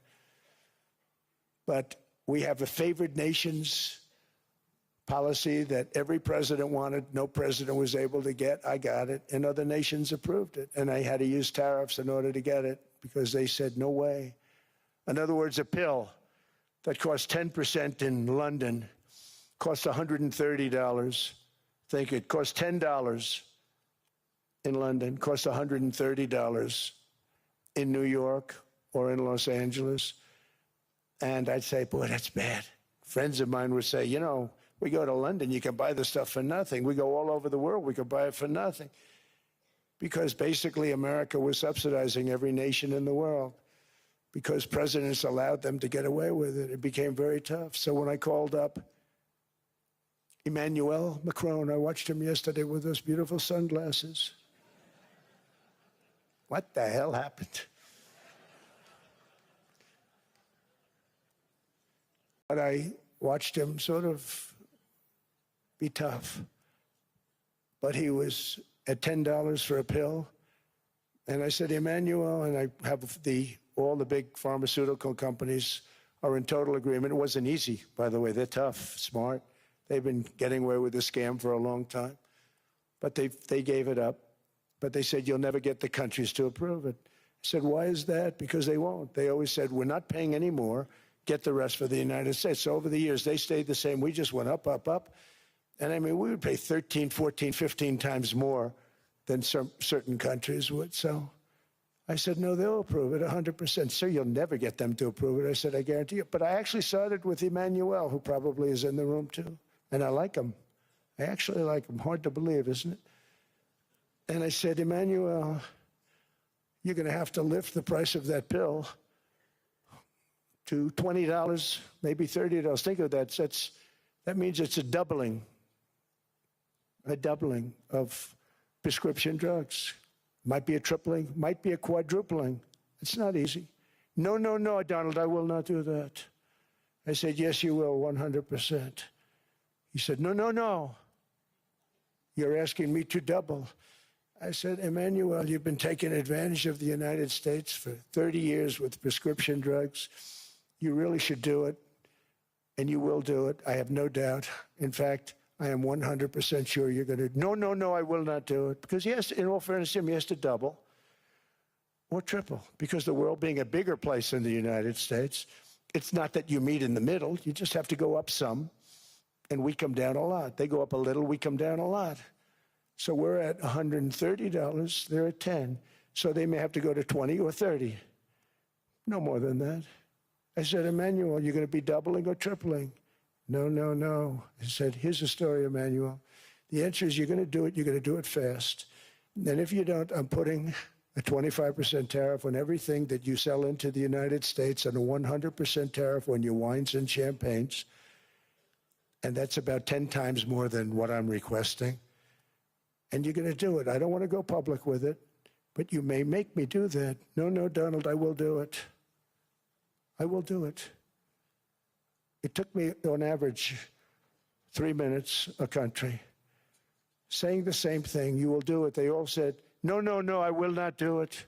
But we have a favored nations policy that every president wanted, no president was able to get. I got it, and other nations approved it. And I had to use tariffs in order to get it because they said, no way. In other words, a pill that costs 10% in London costs $130. Think it costs $10 in London, costs $130 in New York or in Los Angeles. And I'd say, boy, that's bad. Friends of mine would say, you know, we go to London, you can buy the stuff for nothing. We go all over the world, we can buy it for nothing. Because basically America was subsidizing every nation in the world because presidents allowed them to get away with it. It became very tough. So when I called up Emmanuel Macron, I watched him yesterday with those beautiful sunglasses. What the hell happened? But I watched him sort of be tough. But he was at $10 for a pill. And I said, Emmanuel, and I have all the big pharmaceutical companies are in total agreement. It wasn't easy, by the way. They're tough, smart. They've been getting away with the scam for a long time. But they gave it up. But they said, you'll never get the countries to approve it. I said, why is that? Because they won't. They always said, we're not paying any more. Get the rest for the United States. So over the years, they stayed the same. We just went up, up, up. And I mean, we would pay 13, 14, 15 times more than certain countries would. So I said, no, they'll approve it 100%. Sir, you'll never get them to approve it. I said, I guarantee you. But I actually started with Emmanuel, who probably is in the room too. And I like him. I actually like him. Hard to believe, isn't it? And I said, Emmanuel, you're going to have to lift the price of that pill to $20, maybe $30. Think of that. That means it's a doubling. a doubling of prescription drugs. Might be a tripling, might be a quadrupling. It's not easy. No, no, no, Donald, I will not do that. I said, yes, you will, 100%. He said, no, no, no. You're asking me to double. I said, Emmanuel, you've been taking advantage of the United States for 30 years with prescription drugs. You really should do it, and you will do it. I have no doubt. In fact, I am 100% sure you're going to. No, no, no, I will not do it. Because yes, in all fairness to him, he has to double or triple. Because the world being a bigger place than the United States, it's not that you meet in the middle. You just have to go up some, and we come down a lot. They go up a little, we come down a lot. So we're at $130, they're at 10. So they may have to go to 20 or 30. No more than that. I said, Emmanuel, you're going to be doubling or tripling? No, no, no. I said, here's the story, Emmanuel. The answer is you're going to do it, you're going to do it fast. And if you don't, I'm putting a 25% tariff on everything that you sell into the United States and a 100% tariff on your wines and champagnes. And that's about 10 times more than what I'm requesting. And you're going to do it. I don't want to go public with it, but you may make me do that. No, no, Donald, I will do it. I will do it. It took me, on average, 3 minutes a country, saying the same thing. You will do it. They all said, no, no, no, I will not do it.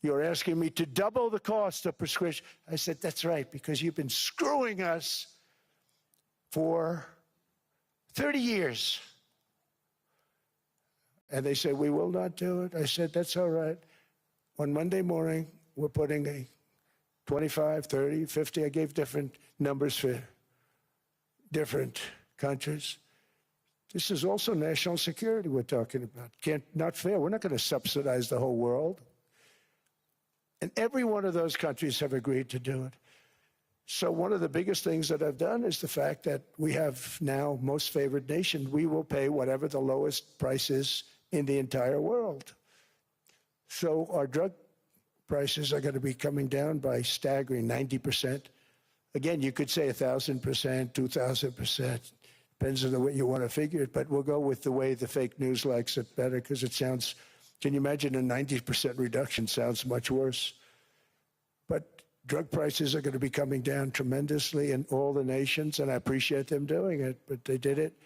You're asking me to double the cost of prescription. I said, that's right, because you've been screwing us for 30 years. And they said, we will not do it. I said, that's all right. On Monday morning, we're putting a 25, 30, 50. I gave different numbers for different countries. This is also national security we're talking about. Not fair. We're not going to subsidize the whole world. And every one of those countries have agreed to do it. So one of the biggest things that I've done is the fact that we have now most favored nation. We will pay whatever the lowest price is in the entire world. So our drug prices are going to be coming down by staggering 90%. Again, you could say 1,000%, 2,000%. Depends on the way you want to figure it, but we'll go with the way the fake news likes it better because it sounds, can you imagine a 90% reduction sounds much worse. But drug prices are going to be coming down tremendously in all the nations, and I appreciate them doing it, but they did it.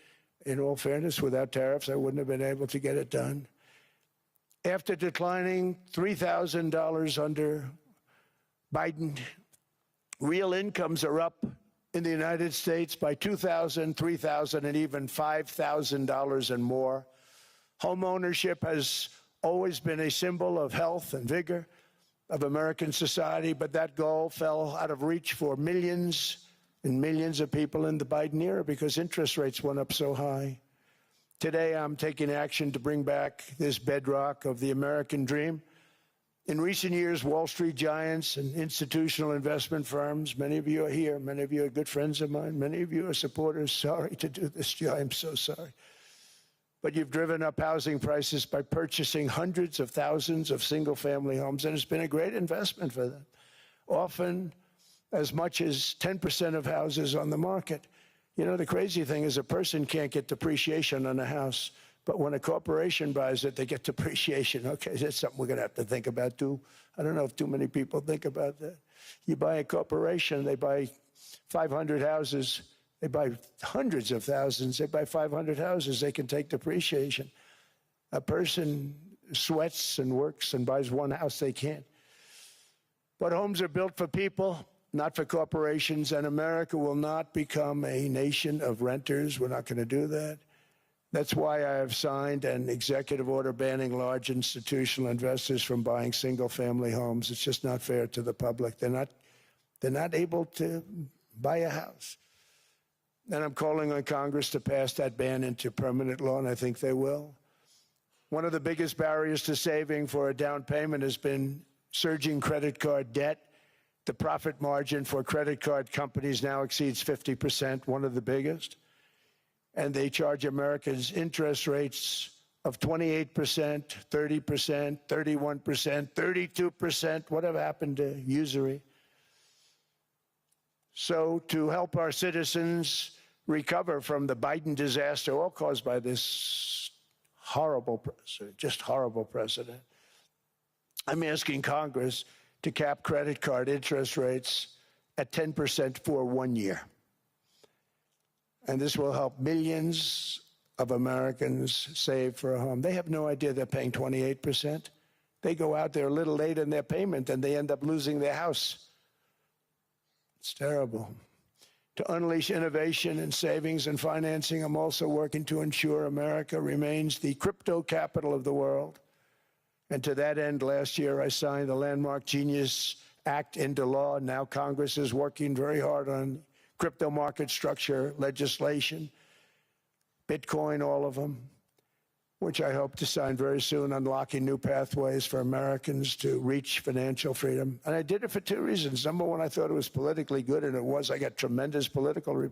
In all fairness, without tariffs, I wouldn't have been able to get it done. After declining $3,000 under Biden, real incomes are up in the United States by $2,000, $3,000, and even $5,000 and more. Home ownership has always been a symbol of health and vigor of American society, but that goal fell out of reach for millions and millions of people in the Biden era because interest rates went up so high. Today, I'm taking action to bring back this bedrock of the American dream. In recent years, Wall Street giants and institutional investment firms, many of you are here, many of you are good friends of mine, many of you are supporters. Sorry to do this to you, I'm so sorry. But you've driven up housing prices by purchasing hundreds of thousands of single-family homes, and it's been a great investment for them. Often as much as 10% of houses on the market. You know, the crazy thing is a person can't get depreciation on a house, but when a corporation buys it, they get depreciation. Okay, that's something we're going to have to think about too. I don't know if too many people think about that. You buy a corporation, they buy 500 houses, they buy hundreds of thousands, they buy 500 houses, they can take depreciation. A person sweats and works and buys one house, they can't. But homes are built for people, not for corporations, and America will not become a nation of renters. We're not going to do that. That's why I have signed an executive order banning large institutional investors from buying single-family homes. It's just not fair to the public. They're not able to buy a house. And I'm calling on Congress to pass that ban into permanent law, and I think they will. One of the biggest barriers to saving for a down payment has been surging credit card debt. The profit margin for credit card companies now exceeds 50%, one of the biggest. And they charge Americans interest rates of 28%, 30%, 31%, 32%. Whatever happened to usury? So to help our citizens recover from the Biden disaster, all caused by this horrible president, just horrible president. I'm asking Congress to cap credit card interest rates at 10% for 1 year. And this will help millions of Americans save for a home. They have no idea they're paying 28%. They go out there a little late in their payment and they end up losing their house. It's terrible. To unleash innovation and savings and financing, I'm also working to ensure America remains the crypto capital of the world. And to that end, last year I signed the landmark Genius Act into law. Now Congress is working very hard on crypto market structure legislation, Bitcoin, all of them, which I hope to sign very soon, unlocking new pathways for Americans to reach financial freedom. And I did it for two reasons. Number one, I thought it was politically good, and it was. I got tremendous political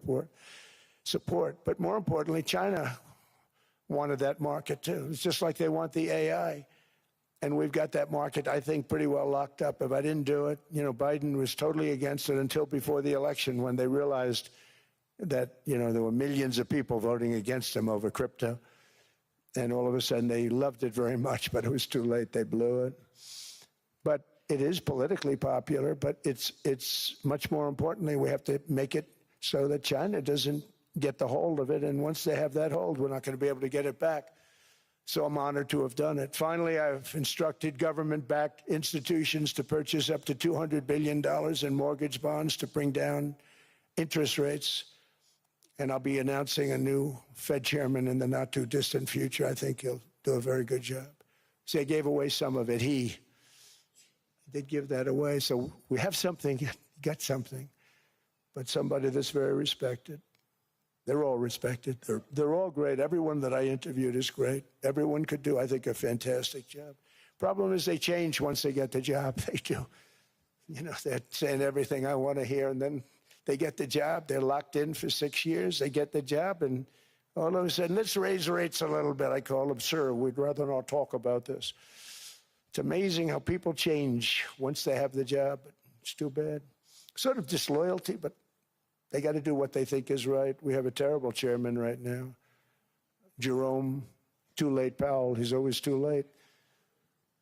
support. But more importantly, China wanted that market too. It's just like they want the AI. And we've got that market, I think, pretty well locked up. If I didn't do it, Biden was totally against it until before the election, when they realized that, there were millions of people voting against him over crypto. And all of a sudden, they loved it very much, but it was too late. They blew it. But it is politically popular, but it's much more importantly, we have to make it so that China doesn't get the hold of it. And once they have that hold, we're not going to be able to get it back. So I'm honored to have done it. Finally, I've instructed government-backed institutions to purchase up to $200 billion in mortgage bonds to bring down interest rates. And I'll be announcing a new Fed chairman in the not-too-distant future. I think he'll do a very good job. See, I gave away some of it. He did give that away. So we have something, got something, but somebody that's very respected. They're all respected. They're all great. Everyone that I interviewed is great. Everyone could do, I think, a fantastic job. Problem is they change once they get the job. They do. They're saying everything I want to hear, and then they get the job. They're locked in for 6 years. They get the job, and all of a sudden, let's raise rates a little bit. I call them, sir, we'd rather not talk about this. It's amazing how people change once they have the job. It's too bad. Sort of disloyalty, but they got to do what they think is right. We have a terrible chairman right now. Jerome, too late Powell. He's always too late.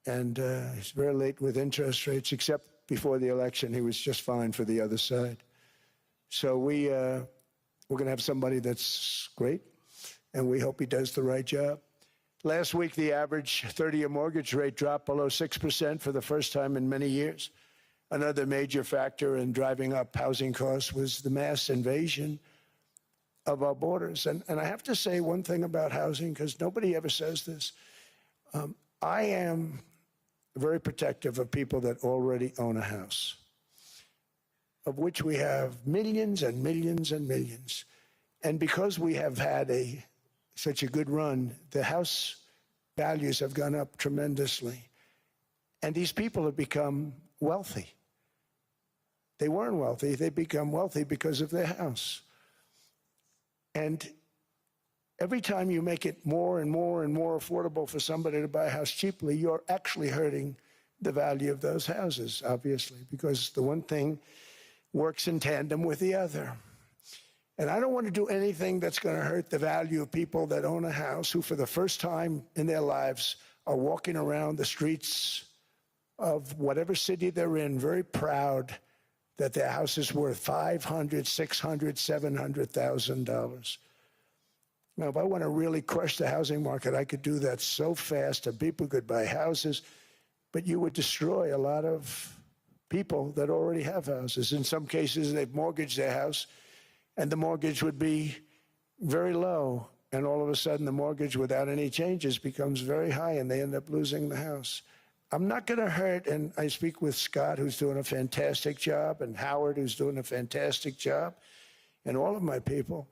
And he's very late with interest rates, except before the election. He was just fine for the other side. So we're going to have somebody that's great, and we hope he does the right job. Last week, the average 30-year mortgage rate dropped below 6% for the first time in many years. Another major factor in driving up housing costs was the mass invasion of our borders. And I have to say one thing about housing, because nobody ever says this. I am very protective of people that already own a house, of which we have millions and millions and millions. And because we have had such a good run, the house values have gone up tremendously. And these people have become wealthy. They weren't wealthy. They become wealthy because of their house. And every time you make it more and more and more affordable for somebody to buy a house cheaply, you're actually hurting the value of those houses, obviously, because the one thing works in tandem with the other. And I don't want to do anything that's going to hurt the value of people that own a house, who for the first time in their lives are walking around the streets of whatever city they're in, very proud that their house is worth $500,000, $600,000, $700,000. Now, if I want to really crush the housing market, I could do that so fast, and people could buy houses, but you would destroy a lot of people that already have houses. In some cases, they've mortgaged their house, and the mortgage would be very low, and all of a sudden the mortgage without any changes becomes very high, and they end up losing the house. I'm not going to hurt, and I speak with Scott, who's doing a fantastic job, and Howard, who's doing a fantastic job, and all of my people.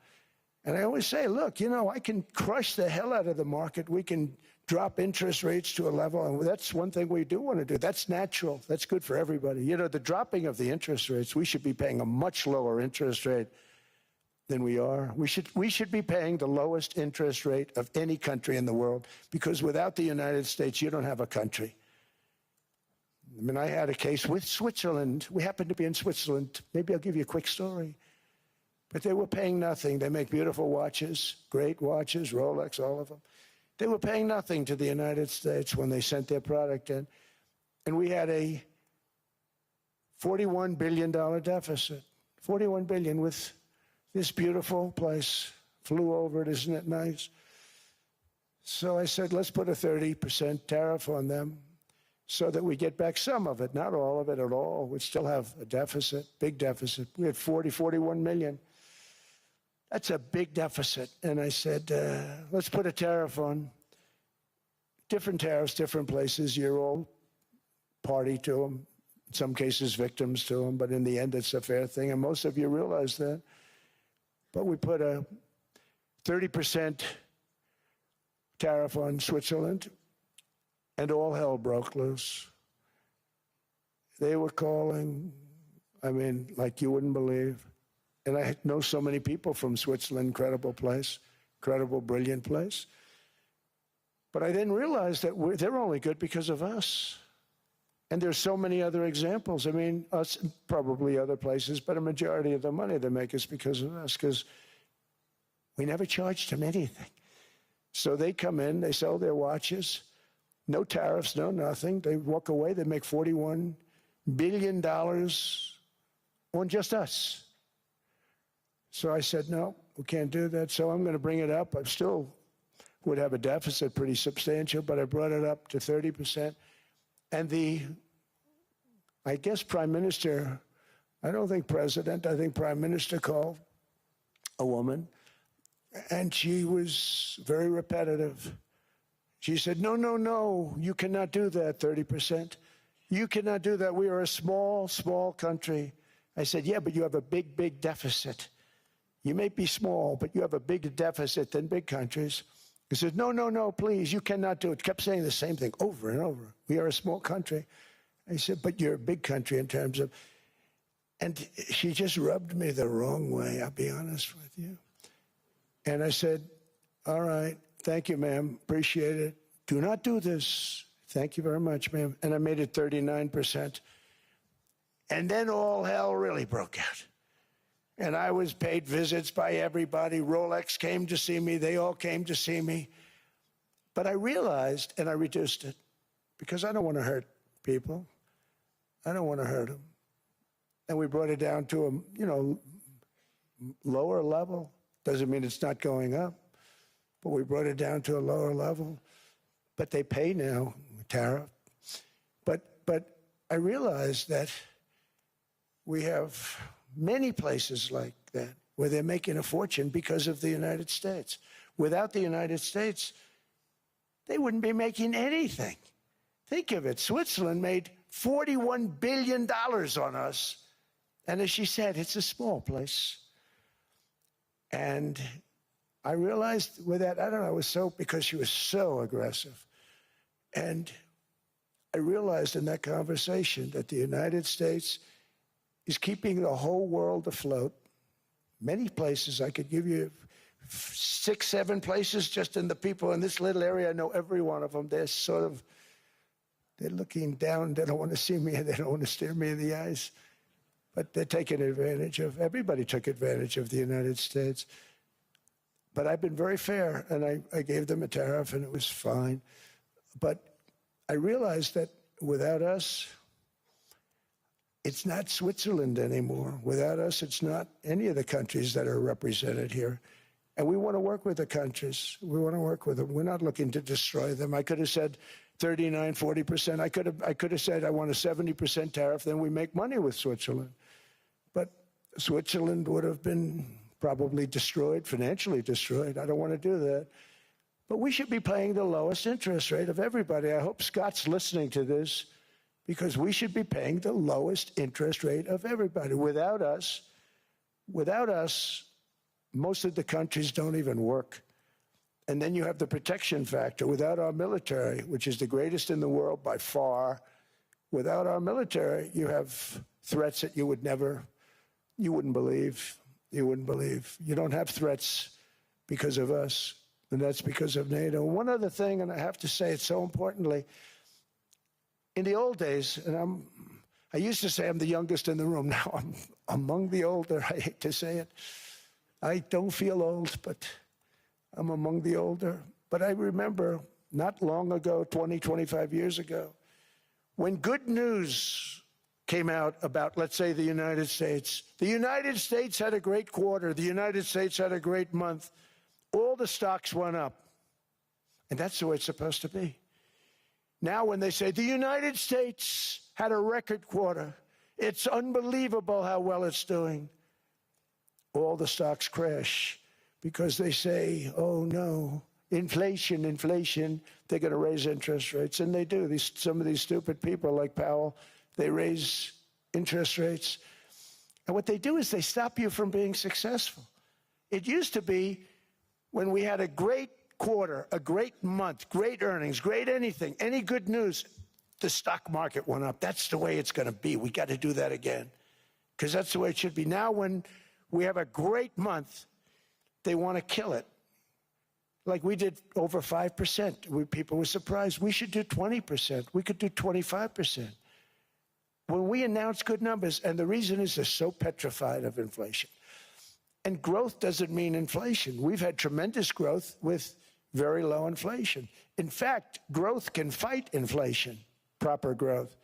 And I always say, look, I can crush the hell out of the market. We can drop interest rates to a level, and that's one thing we do want to do. That's natural. That's good for everybody. The dropping of the interest rates, we should be paying a much lower interest rate than we are. We should be paying the lowest interest rate of any country in the world, because without the United States, you don't have a country. I mean, I had a case with Switzerland. We happened to be in Switzerland. Maybe I'll give you a quick story. But they were paying nothing. They make beautiful watches, great watches, Rolex, all of them. They were paying nothing to the United States when they sent their product in. And we had a $41 billion deficit. $41 billion with this beautiful place. Flew over it, isn't it nice? So I said, let's put a 30% tariff on them so that we get back some of it, not all of it at all. We'd still have a deficit, big deficit. We had 41 million. That's a big deficit. And I said, let's put a tariff on. Different tariffs, different places. You're all party to them. In some cases, victims to them. But in the end, it's a fair thing. And most of you realize that. But we put a 30% tariff on Switzerland, and all hell broke loose. They were calling, I mean, like you wouldn't believe. And I know so many people from Switzerland, incredible place, incredible, brilliant place. But I didn't realize that they're only good because of us. And there's so many other examples. I mean, us, probably other places, but a majority of the money they make is because of us, because we never charged them anything. So they come in, they sell their watches, no tariffs, no nothing. They walk away, they make $41 billion on just us. So I said, no, we can't do that. So I'm going to bring it up. I still would have a deficit pretty substantial, but I brought it up to 30%. And I guess Prime Minister, I don't think President, I think Prime Minister called a woman, and she was very repetitive. She said, no, no, no, you cannot do that, 30%. You cannot do that. We are a small, small country. I said, yeah, but you have a big, big deficit. You may be small, but you have a bigger deficit than big countries. He said, no, no, no, please, you cannot do it. Kept saying the same thing over and over. We are a small country. I said, but you're a big country in terms of, and she just rubbed me the wrong way, I'll be honest with you. And I said, all right, thank you, ma'am, appreciate it. Do not do this. Thank you very much, ma'am. And I made it 39%. And then all hell really broke out. And I was paid visits by everybody. Rolex came to see me. They all came to see me. But I realized, and I reduced it, because I don't want to hurt people. I don't want to hurt them. And we brought it down to a, lower level. Doesn't mean it's not going up, but we brought it down to a lower level. But they pay now, tariff. But I realized that we have many places like that where they're making a fortune because of the United States. Without the United States, they wouldn't be making anything. Think of it. Switzerland made $41 billion on us. And as she said, it's a small place. And I realized with that, I don't know, it was so, because she was so aggressive. And I realized in that conversation that the United States is keeping the whole world afloat. Many places, I could give you 6, 7 places just in the people in this little area. I know every one of them. They're looking down. They don't want to see me. They don't want to stare me in the eyes. But they're taking advantage of, everybody took advantage of the United States. But I've been very fair, and I gave them a tariff, and it was fine. But I realized that without us, it's not Switzerland anymore. Without us, it's not any of the countries that are represented here. And we want to work with the countries. We want to work with them. We're not looking to destroy them. I could have said 39, 40%. I could have said I want a 70% tariff, then we make money with Switzerland. But Switzerland would have been probably destroyed, financially destroyed. I don't want to do that. But we should be paying the lowest interest rate of everybody. I hope Scott's listening to this, because we should be paying the lowest interest rate of everybody. Without us, most of the countries don't even work. And then you have the protection factor. Without our military, which is the greatest in the world by far, without our military, you have threats that you wouldn't believe. You wouldn't believe. You don't have threats because of us, and that's because of NATO. One other thing, and I have to say it so importantly, in the old days, and I used to say I'm the youngest in the room. Now I'm among the older. I hate to say it. I don't feel old, but I'm among the older. But I remember not long ago, 20, 25 years ago, when good news came out about, let's say, the United States. The United States had a great quarter. The United States had a great month. All the stocks went up. And that's the way it's supposed to be. Now when they say the United States had a record quarter, it's unbelievable how well it's doing, all the stocks crash because they say, oh no, inflation, inflation, they're going to raise interest rates. And they do. Some of these stupid people like Powell, they raise interest rates. And what they do is they stop you from being successful. It used to be when we had a great quarter, a great month, great earnings, great anything, any good news, the stock market went up. That's the way it's going to be. We got to do that again because that's the way it should be. Now when we have a great month, they want to kill it. Like we did over 5%. People were surprised. We should do 20%. We could do 25%. When we announce good numbers, and the reason is they're so petrified of inflation. And growth doesn't mean inflation. We've had tremendous growth with very low inflation. In fact, growth can fight inflation, proper growth.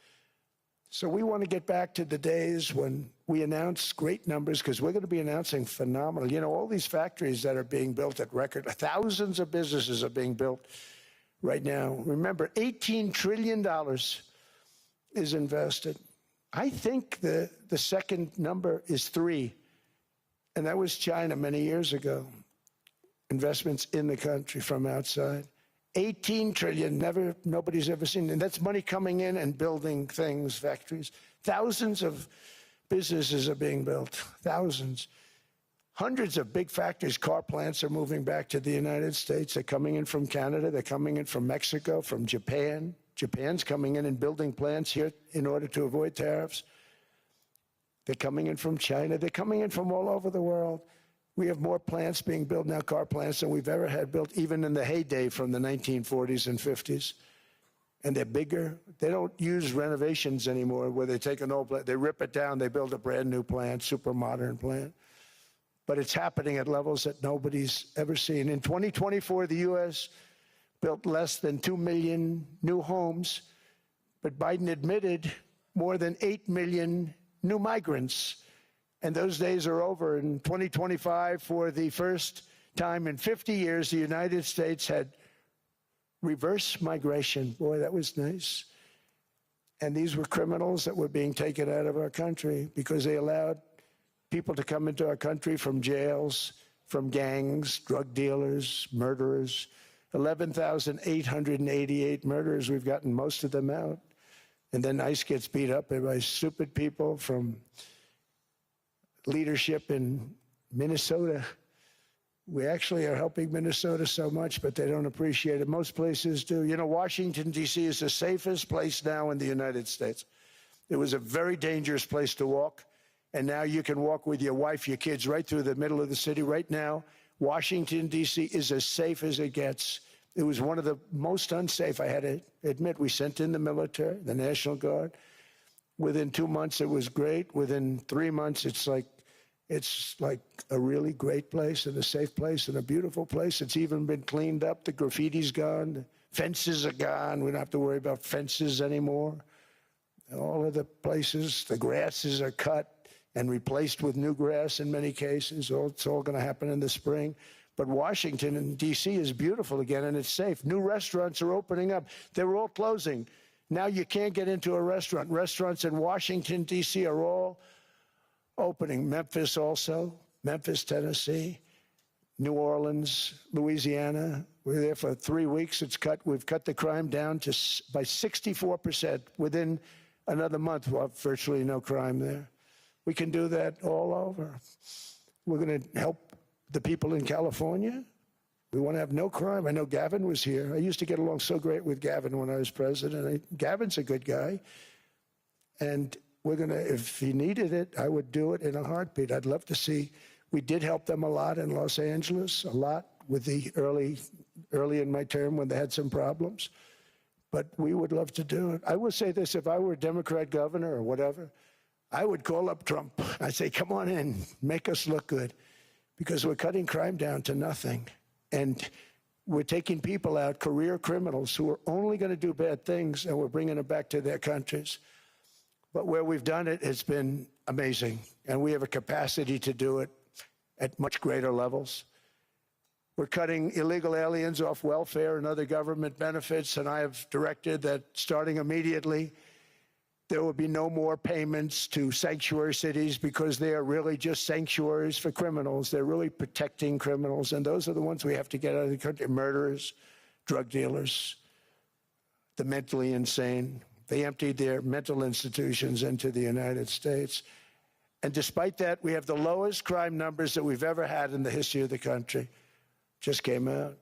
So we want to get back to the days when we announce great numbers, because we're going to be announcing phenomenal. You know, all these factories that are being built at record, thousands of businesses are being built right now. Remember, $18 trillion is invested. I think the second number is 3, and that was China many years ago. Investments in the country from outside. 18 trillion, nobody's ever seen. And that's money coming in and building things, factories. Thousands of businesses are being built, thousands. Hundreds of big factories, car plants are moving back to the United States. They're coming in from Canada, they're coming in from Mexico, from Japan. Japan's coming in and building plants here in order to avoid tariffs. They're coming in from China, they're coming in from all over the world. We have more plants being built now, car plants, than we've ever had built, even in the heyday from the 1940s and 50s. And they're bigger. They don't use renovations anymore where they take an old plant, they rip it down, they build a brand new plant, super modern plant. But it's happening at levels that nobody's ever seen. In 2024, the U.S. built less than 2 million new homes, but Biden admitted more than 8 million new migrants. And those days are over. In 2025, for the first time in 50 years, the United States had reverse migration. Boy, that was nice. And these were criminals that were being taken out of our country because they allowed people to come into our country from jails, from gangs, drug dealers, murderers. 11,888 murderers. We've gotten most of them out. And then ICE gets beat up by stupid people from leadership in Minnesota. We actually are helping Minnesota so much, but they don't appreciate it. Most places do. You know, Washington, D.C. is the safest place now in the United States. It was a very dangerous place to walk, and now you can walk with your wife, your kids, right through the middle of the city. Right now, Washington, D.C. is as safe as it gets. It was one of the most unsafe. I had to admit, we sent in the military, the National Guard. Within 2 months, it was great. Within 3 months, it's like a really great place and a safe place and a beautiful place. It's even been cleaned up. The graffiti's gone. The fences are gone. We don't have to worry about fences anymore. All of the places, the grasses are cut and replaced with new grass in many cases. It's all going to happen in the spring. But Washington and D.C. is beautiful again, and it's safe. New restaurants are opening up. They were all closing. Now you can't get into a restaurant. Restaurants in Washington, D.C. are all opening. Memphis also, Memphis, Tennessee, New Orleans, Louisiana. We're there for 3 weeks. We've cut the crime down by 64%. Within another month, we'll have virtually no crime there. We can do that all over. We're going to help the people in California. We want to have no crime. I know Gavin was here. I used to get along so great with Gavin when I was president. Gavin's a good guy. And we're going to, if he needed it, I would do it in a heartbeat. I'd love to see. We did help them a lot in Los Angeles, a lot with the early in my term when they had some problems. But we would love to do it. I will say this, if I were a Democrat governor or whatever, I would call up Trump. I'd say, come on in, make us look good. because we're cutting crime down to nothing. And we're taking people out, career criminals who are only going to do bad things, and we're bringing them back to their countries. But where we've done it, it's been amazing. And we have a capacity to do it at much greater levels. We're cutting illegal aliens off welfare and other government benefits, and I have directed that starting immediately, there will be no more payments to sanctuary cities because they are really just sanctuaries for criminals. They're really protecting criminals, and those are the ones we have to get out of the country: murderers, drug dealers, the mentally insane. They emptied their mental institutions into the United States. And despite that, we have the lowest crime numbers that we've ever had in the history of the country. Just came out.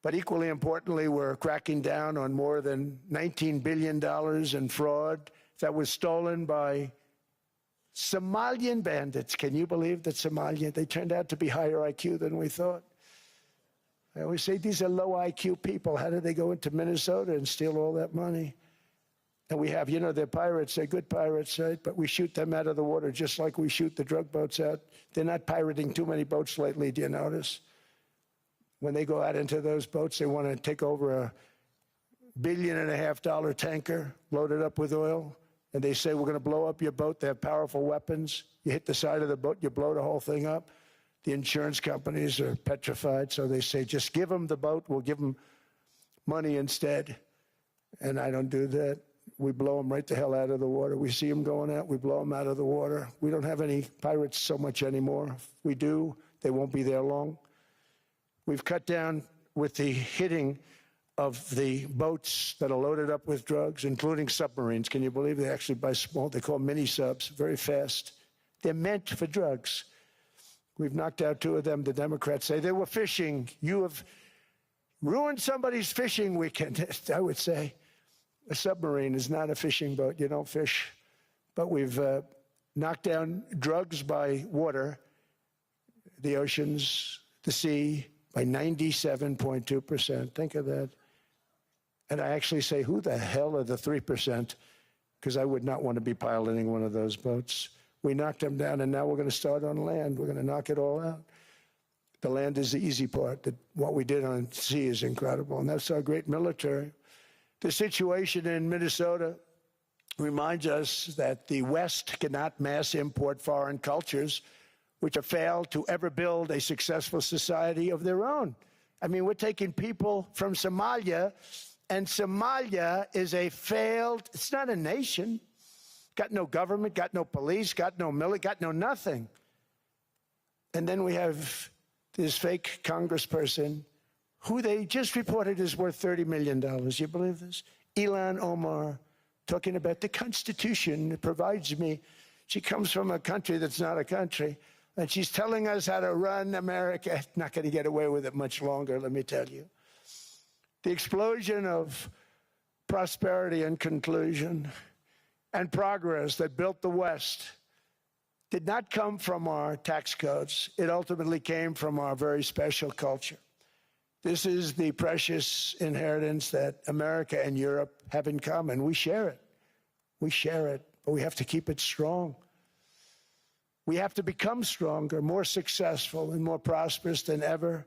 But equally importantly, we're cracking down on more than $19 billion in fraud that was stolen by Somalian bandits. Can you believe that Somalia, they turned out to be higher IQ than we thought. I always say these are low IQ people. How did they go into Minnesota and steal all that money? And we have, you know, they're pirates, they're good pirates, right? But we shoot them out of the water just like we shoot the drug boats out. They're not pirating too many boats lately, do you notice? When they go out into those boats, they want to take over $1.5 billion tanker loaded up with oil, and they say, we're going to blow up your boat. They have powerful weapons. You hit the side of the boat, you blow the whole thing up. The insurance companies are petrified, so they say, just give them the boat, we'll give them money instead. And I don't do that. We blow them right the hell out of the water. We see them going out, we blow them out of the water. We don't have any pirates so much anymore. If we do, they won't be there long. We've cut down with the hitting of the boats that are loaded up with drugs, including submarines. Can you believe they actually buy small, they call mini subs, very fast. They're meant for drugs. We've knocked out 2 of them. The Democrats say they were fishing. You have ruined somebody's fishing weekend, I would say. A submarine is not a fishing boat. You don't fish. But we've knocked down drugs by water, the oceans, the sea, by 97.2%. Think of that. And I actually say, who the hell are the 3%? Because I would not want to be piloting one of those boats. We knocked them down, and now we're going to start on land. We're going to knock it all out. The land is the easy part. What we did on sea is incredible, and that's our great military. The situation in Minnesota reminds us that the West cannot mass import foreign cultures which have failed to ever build a successful society of their own. I mean, we're taking people from Somalia, and Somalia is a failed, it's not a nation. Got no government, got no police, got no military, got no nothing. And then we have this fake congressperson who they just reported is worth $30 million. You believe this? Ilhan Omar, talking about the Constitution that provides me. She comes from a country that's not a country, and she's telling us how to run America. Not going to get away with it much longer, let me tell you. The explosion of prosperity and conclusion and progress that built the West did not come from our tax codes. It ultimately came from our very special culture. This is the precious inheritance that America and Europe have in common. We share it. We share it, but we have to keep it strong. We have to become stronger, more successful, and more prosperous than ever.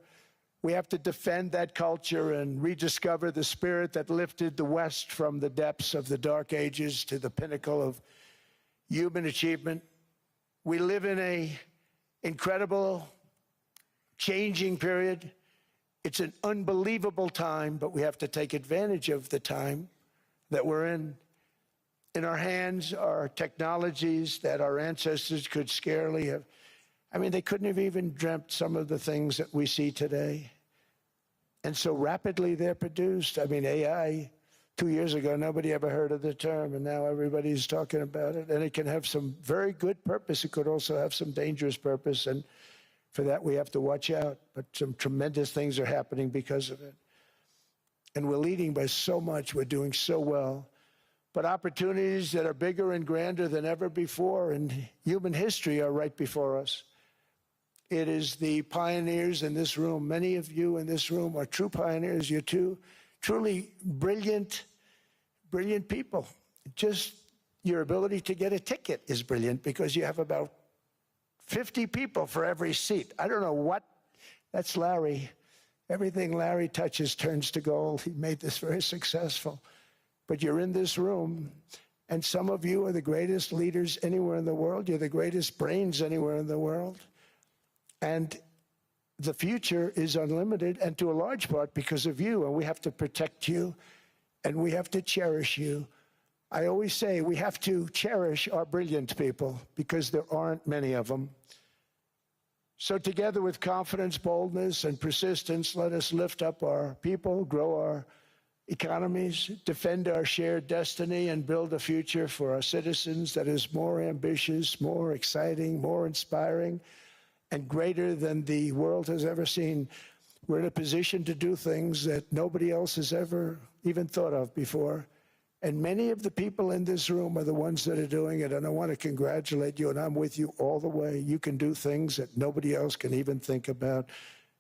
We have to defend that culture and rediscover the spirit that lifted the West from the depths of the Dark Ages to the pinnacle of human achievement. We live in an incredible, changing period. It's an unbelievable time, but we have to take advantage of the time that we're in. In our hands are technologies that our ancestors could scarcely have. I mean, they couldn't have even dreamt some of the things that we see today. And so rapidly they're produced. I mean, AI, 2 years ago, nobody ever heard of the term, and now everybody's talking about it. And it can have some very good purpose. It could also have some dangerous purpose, and for that we have to watch out. But some tremendous things are happening because of it. And we're leading by so much. We're doing so well. But opportunities that are bigger and grander than ever before in human history are right before us. It is the pioneers in this room. Many of you in this room are true pioneers. You're truly brilliant people. Just your ability to get a ticket is brilliant because you have about 50 people for every seat. I don't know what, that's Larry. Everything Larry touches turns to gold. He made this very successful. But you're in this room, and some of you are the greatest leaders anywhere in the world. You're the greatest brains anywhere in the world. And the future is unlimited, and to a large part because of you, and we have to protect you, and we have to cherish you. I always say we have to cherish our brilliant people because there aren't many of them. So together with confidence, boldness, and persistence, let us lift up our people, grow our economies, defend our shared destiny, and build a future for our citizens that is more ambitious, more exciting, more inspiring, and greater than the world has ever seen. We're in a position to do things that nobody else has ever even thought of before. And many of the people in this room are the ones that are doing it, and I want to congratulate you, and I'm with you all the way. You can do things that nobody else can even think about.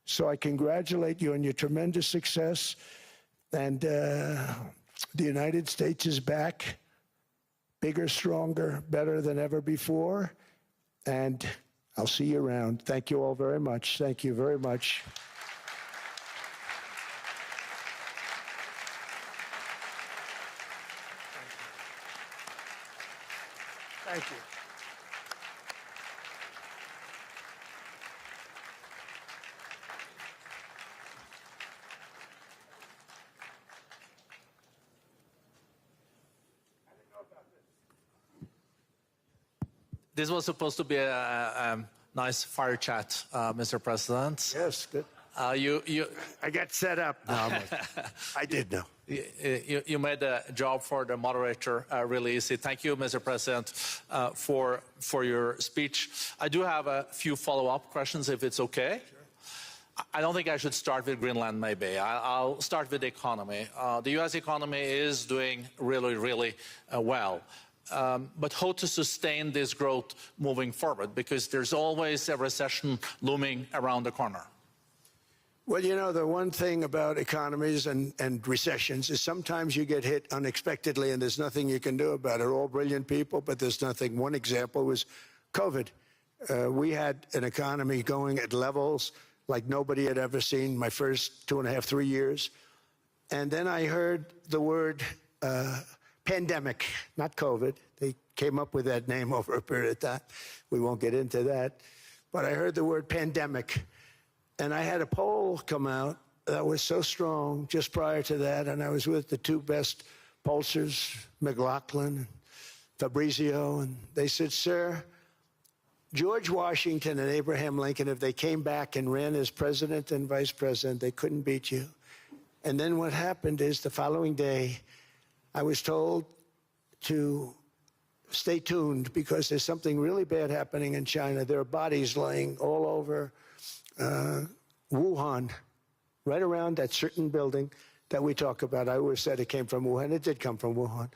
So I congratulate you on your tremendous success, and the United States is back, bigger, stronger, better than ever before, and I'll see you around. Thank you all very much. Thank you very much. Thank you. This was supposed to be a nice fire chat, Mr. President. Yes, good. I got set up. No, I did know. You made the job for the moderator really easy. Thank you, Mr. President, for your speech. I do have a few follow-up questions, if it's okay. Sure. I don't think I should start with Greenland, maybe. I'll start with the economy. The U.S. economy is doing really, really well. But how to sustain this growth moving forward? Because there's always a recession looming around the corner. Well, you know, the one thing about economies and recessions is sometimes you get hit unexpectedly and there's nothing you can do about it. They're all brilliant people, but there's nothing. One example was COVID. We had an economy going at levels like nobody had ever seen my first 2.5, 3 years. And then I heard the word pandemic, not COVID. They came up with that name over a period of time. We won't get into that. But I heard the word pandemic. And I had a poll come out that was so strong just prior to that, and I was with the two best pollsters, McLaughlin and Fabrizio, and they said, sir, George Washington and Abraham Lincoln, if they came back and ran as president and vice president, they couldn't beat you. And then what happened is the following day, I was told to stay tuned because there's something really bad happening in China. There are bodies laying all over Wuhan, right around that certain building that we talk about. I always said it came from Wuhan. It did come from Wuhan.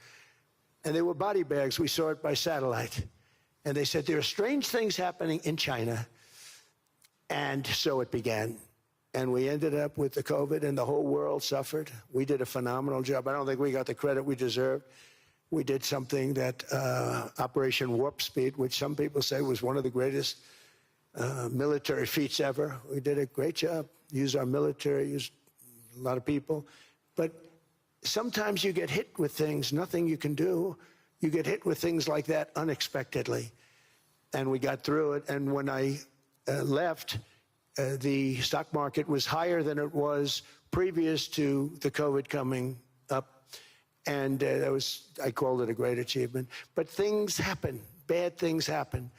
And they were body bags. We saw it by satellite. And they said, there are strange things happening in China. And so it began. And we ended up with the COVID, and the whole world suffered. We did a phenomenal job. I don't think we got the credit we deserved. We did something that Operation Warp Speed, which some people say was one of the greatest military feats ever. We did a great job. Used our military, used a lot of people. But sometimes you get hit with things, nothing you can do. You get hit with things like that unexpectedly. And we got through it. And when I left, the stock market was higher than it was previous to the COVID coming up. And that was, I called it a great achievement. But things happen. Bad things happen.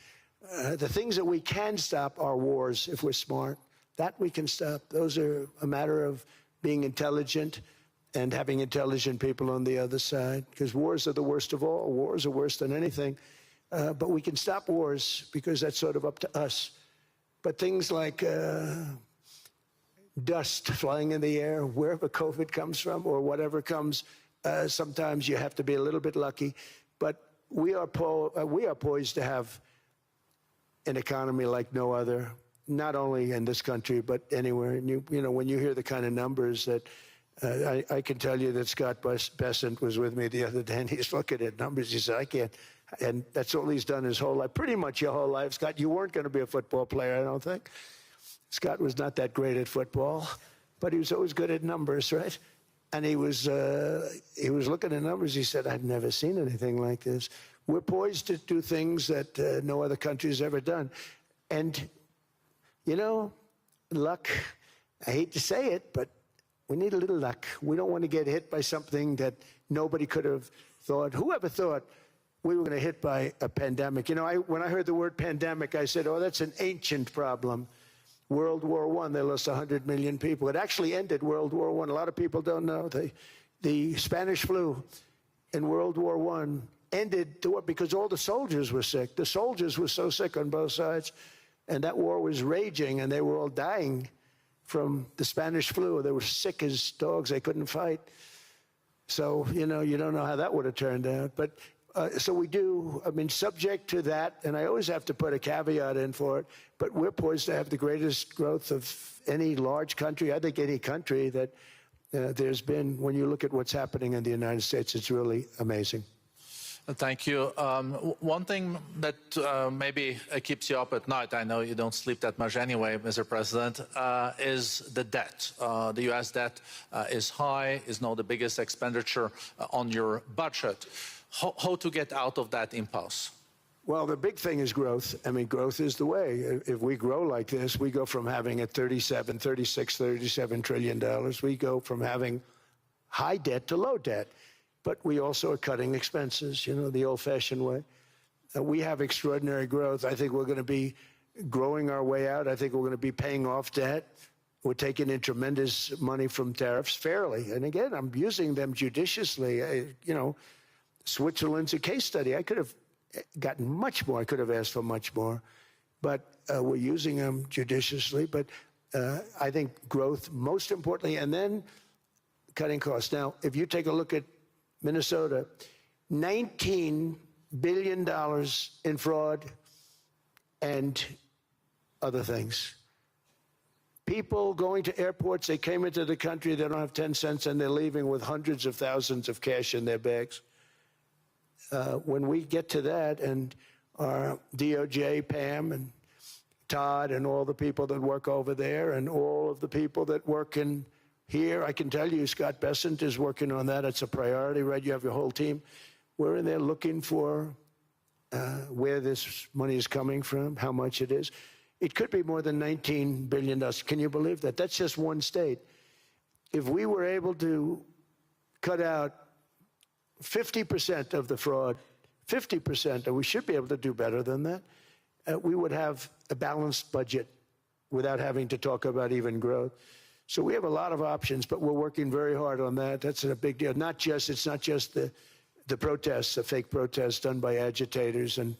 The things that we can stop are wars if we're smart. That we can stop. Those are a matter of being intelligent and having intelligent people on the other side, because wars are the worst of all. Wars are worse than anything. But we can stop wars because that's sort of up to us. But things like dust flying in the air, wherever COVID comes from or whatever comes, sometimes you have to be a little bit lucky. But we are poised to have an economy like no other, not only in this country, but anywhere. And you know, when you hear the kind of numbers that, I can tell you that Scott Bessent was with me the other day, and he's looking at numbers. He said, And that's all he's done his whole life, pretty much your whole life. Scott, you weren't going to be a football player, I don't think. Scott was not that great at football, but he was always good at numbers, right? And he was looking at numbers. He said, I've never seen anything like this. We're poised to do things that no other country's ever done. And, you know, luck, I hate to say it, but we need a little luck. We don't want to get hit by something that nobody could have thought. Whoever thought we were going to hit by a pandemic? You know, when I heard the word pandemic, I said, oh, that's an ancient problem. World War I, they lost 100 million people. It actually ended World War I. A lot of people don't know. The Spanish flu in World War I ended the war because all the soldiers were sick. The soldiers were so sick on both sides, and that war was raging, and they were all dying from the Spanish flu. They were sick as dogs. They couldn't fight. So, you know, you don't know how that would have turned out. But so we do, I mean, subject to that, and I always have to put a caveat in for it, but we're poised to have the greatest growth of any large country, I think any country that there's been. When you look at what's happening in the United States, it's really amazing. Thank you. One thing that maybe keeps you up at night, I know you don't sleep that much anyway, Mr. President, is the debt. The U.S. debt is high, is now the biggest expenditure on your budget. How to get out of that impasse? Well, the big thing is growth. I mean, growth is the way. If we grow like this, we go from having a $37 trillion. We go from having high debt to low debt. But we also are cutting expenses, you know, the old-fashioned way. We have extraordinary growth. I think we're going to be growing our way out. I think we're going to be paying off debt. We're taking in tremendous money from tariffs fairly. And again, I'm using them judiciously. You know, Switzerland's a case study. I could have gotten much more. I could have asked for much more. But we're using them judiciously. But I think growth, most importantly, and then cutting costs. Now, if you take a look at Minnesota, $19 billion in fraud and other things. People going to airports, they came into the country, they don't have 10 cents, and they're leaving with hundreds of thousands of cash in their bags. When we get to that, and our DOJ, Pam, and Todd, and all the people that work over there, and all of the people that work in here, I can tell you, Scott Bessent is working on that. It's a priority, right? You have your whole team. We're in there looking for where this money is coming from, how much it is. It could be more than $19 billion. Can you believe that? That's just one state. If we were able to cut out 50% of the fraud, 50%, and we should be able to do better than that, we would have a balanced budget without having to talk about even growth. So we have a lot of options, but we're working very hard on that. That's a big deal. It's not just the protests, the fake protests done by agitators and,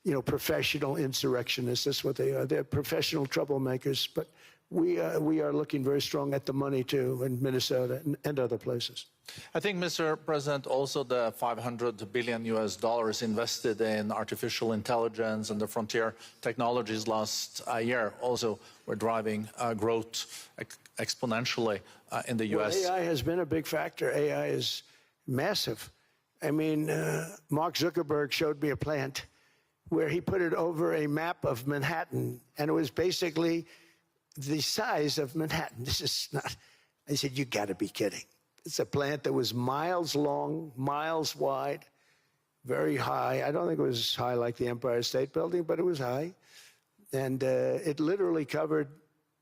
you know, professional insurrectionists. That's what they are. They're professional troublemakers. But we are looking very strong at the money too in Minnesota and other places. I think, Mr. President, also the $500 billion invested in artificial intelligence and the frontier technologies last year also were driving growth exponentially in the U.S. Well, AI has been a big factor. AI is massive. I mean, Mark Zuckerberg showed me a plant where he put it over a map of Manhattan, and it was basically the size of Manhattan. This is not, I said, you got to be kidding. It's a plant that was miles long, miles wide, very high. I don't think it was high like the Empire State Building, but it was high. And it literally covered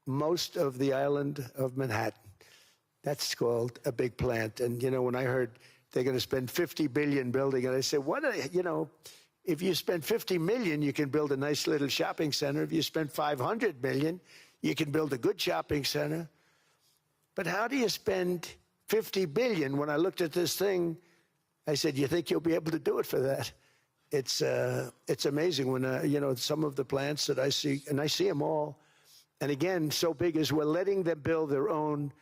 most of the island of Manhattan. That's called a big plant. And, you know, when I heard they're going to spend $50 billion building it, I said, what, you know, if you spend $50 million, you can build a nice little shopping center. If you spend $500 million, you can build a good shopping center. But how do you spend $50 billion? When I looked at this thing, I said, you think you'll be able to do it for that? It's amazing when, you know, some of the plants that I see, and I see them all. And again, so big is we're letting them build their own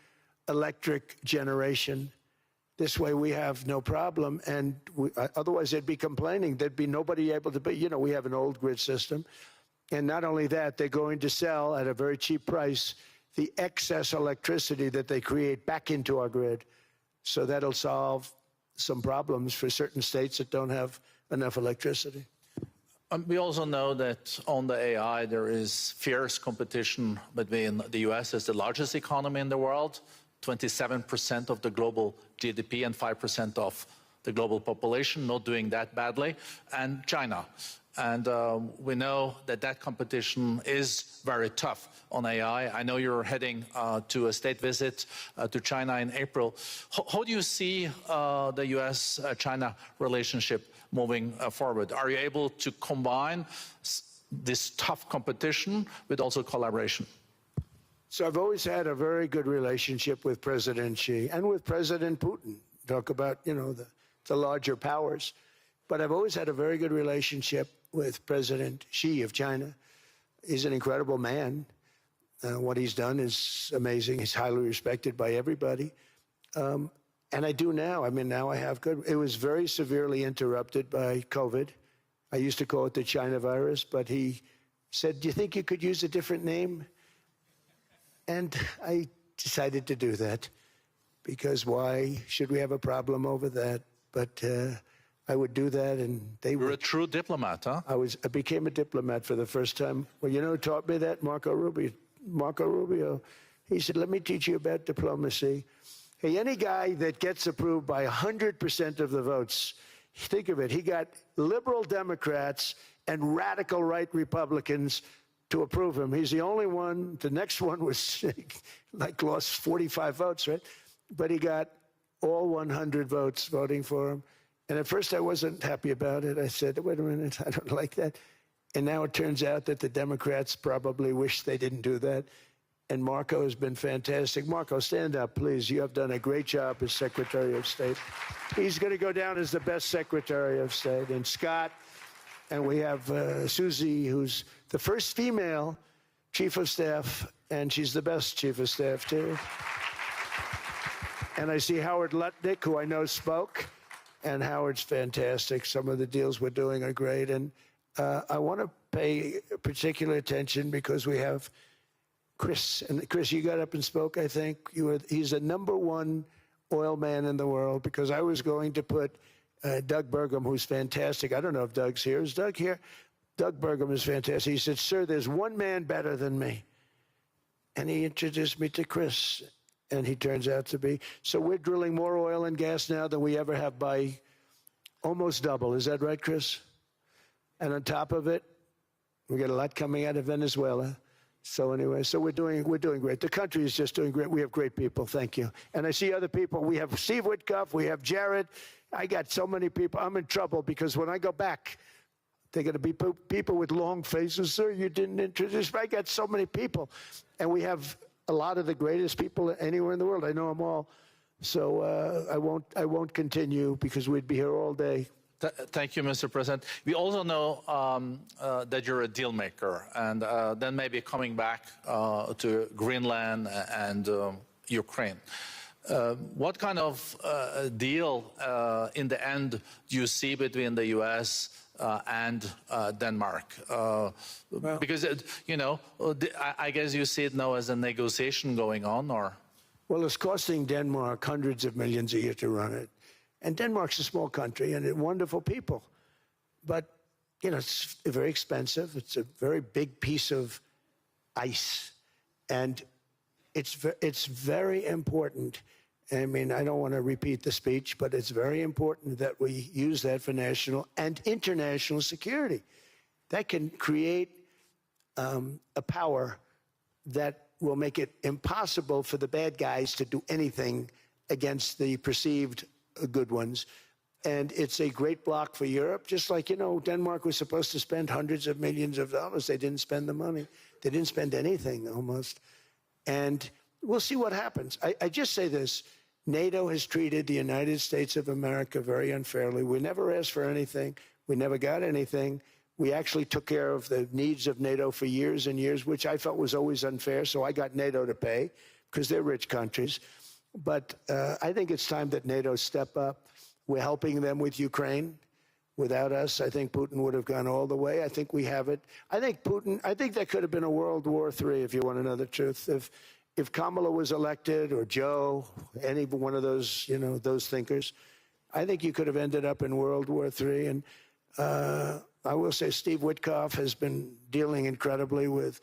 electric generation. This way we have no problem. And otherwise they'd be complaining. There'd be nobody able to, you know, we have an old grid system. And not only that, they're going to sell at a very cheap price the excess electricity that they create back into our grid. So that'll solve some problems for certain states that don't have enough electricity. We also know that on the AI, there is fierce competition between the US as the largest economy in the world, 27% of the global GDP and 5% of the global population, not doing that badly, and China. And we know that that competition is very tough on AI. I know you're heading to a state visit to China in April. How do you see the US-China relationship moving forward? Are you able to combine this tough competition with also collaboration? So I've always had a very good relationship with President Xi and with President Putin. Talk about, you know, the larger powers. But I've always had a very good relationship with President Xi of China. He's an incredible man. What he's done is amazing. He's highly respected by everybody. And I do now. I mean, now I have good. It was very severely interrupted by COVID. I used to call it the China virus, but he said, do you think you could use a different name? And I decided to do that because why should we have a problem over that? But I would do that, and they were. You're a true diplomat, huh? I became a diplomat for the first time. Well, you know who taught me that? Marco Rubio. Marco Rubio. He said, let me teach you about diplomacy. Hey, any guy that gets approved by 100% of the votes, think of it, he got liberal Democrats and radical right Republicans to approve him. He's the only one. The next one was like lost 45 votes, right? But he got all 100 votes voting for him. And at first I wasn't happy about it. I said, wait a minute, I don't like that. And now it turns out that the Democrats probably wish they didn't do that. And Marco has been fantastic. Marco, stand up, please. You have done a great job as Secretary of State. He's going to go down as the best Secretary of State. And Scott, and we have Susie, who's the first female Chief of Staff, and she's the best Chief of Staff, too. And I see Howard Lutnick, who I know spoke, and Howard's fantastic. Some of the deals we're doing are great. And I want to pay particular attention because we have Chris. And Chris, you got up and spoke, I think. He's the #1 oil man in the world because I was going to put Doug Burgum, who's fantastic. I don't know if Doug's here. Is Doug here? Doug Burgum is fantastic. He said, sir, there's one man better than me. And he introduced me to Chris. And he turns out to be. So we're drilling more oil and gas now than we ever have by almost double. Is that right, Chris? And on top of it, we get a lot coming out of Venezuela. So anyway, so we're doing great. The country is just doing great. We have great people. Thank you. And I see other people. We have Steve Witkoff. We have Jared. I got so many people. I'm in trouble because when I go back, they're going to be people with long faces. Sir, you didn't introduce me. I got so many people. And we have a lot of the greatest people anywhere in the world. I know them all. So I won't continue because we'd be here all day. Thank you, Mr. President. We also know that you're a deal maker, and then maybe coming back to Greenland and Ukraine. What kind of deal in the end do you see between the U.S. And Denmark? Because, you know, I guess you see it now as a negotiation going on, or? Well, it's costing Denmark hundreds of millions a year to run it. And Denmark's a small country and wonderful people. But, you know, it's very expensive. It's a very big piece of ice. And it's very important. I mean, I don't want to repeat the speech, but it's very important that we use that for national and international security. That can create a power that will make it impossible for the bad guys to do anything against the perceived good ones. And it's a great block for Europe, just like, you know, Denmark was supposed to spend hundreds of millions of dollars. They didn't spend the money. They didn't spend anything almost. And we'll see what happens. I just say this. NATO has treated the United States of America very unfairly. We never asked for anything. We never got anything. We actually took care of the needs of NATO for years and years, which I felt was always unfair. So I got NATO to pay because they're rich countries. But I think it's time that NATO step up. We're helping them with Ukraine. Without us, I think Putin would have gone all the way. I think we have it. I think that could have been a World War III, if you want to know the truth. If Kamala was elected, or Joe, any one of those, you know, those thinkers, I think you could have ended up in World War III. And I will say Steve Witkoff has been dealing incredibly with,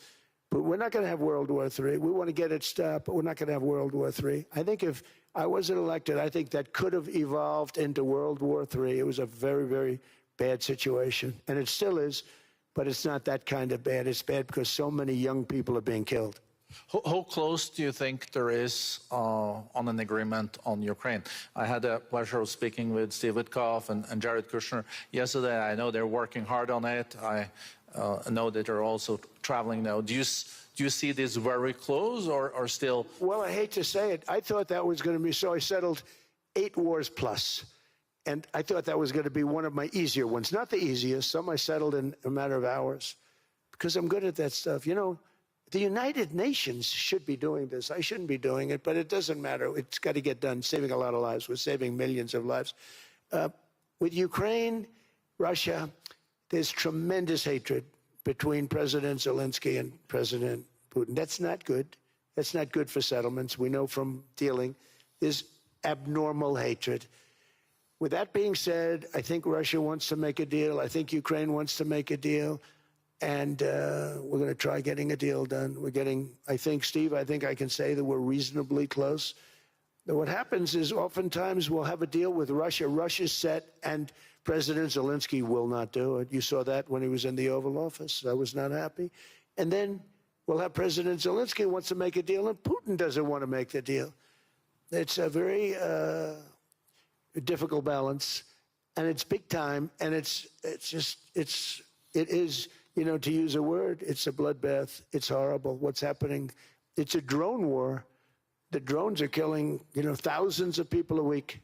but we're not going to have World War III. We want to get it stopped, but we're not going to have World War III. I think if I wasn't elected, I think that could have evolved into World War III. It was a very, very bad situation, and it still is, but it's not that kind of bad. It's bad because so many young people are being killed. How close do you think there is on an agreement on Ukraine? I had the pleasure of speaking with Steve Witkoff and Jared Kushner yesterday. I know they're working hard on it. I know that they're also traveling now. Do you see this very close or still? Well, I hate to say it. I thought that was going to be, so I settled 8 wars plus. And I thought that was going to be one of my easier ones. Not the easiest. Some I settled in a matter of hours because I'm good at that stuff. You know, the United Nations should be doing this. I shouldn't be doing it, but it doesn't matter. It's got to get done, saving a lot of lives. We're saving millions of lives. With Ukraine, Russia, there's tremendous hatred between President Zelensky and President Putin. That's not good. That's not good for settlements. We know from dealing. There's abnormal hatred. With that being said, I think Russia wants to make a deal. I think Ukraine wants to make a deal. And we're going to try getting a deal done. We're getting, I think, Steve, I think I can say that we're reasonably close. Now, what happens is oftentimes we'll have a deal with Russia. Russia's set, and President Zelensky will not do it. You saw that when he was in the Oval Office. I was not happy. And then we'll have President Zelensky wants to make a deal, and Putin doesn't want to make the deal. It's a very difficult balance, and it's big time, and it is, you know, to use a word, it's a bloodbath. It's horrible what's happening. It's a drone war. The drones are killing, you know, thousands of people a week.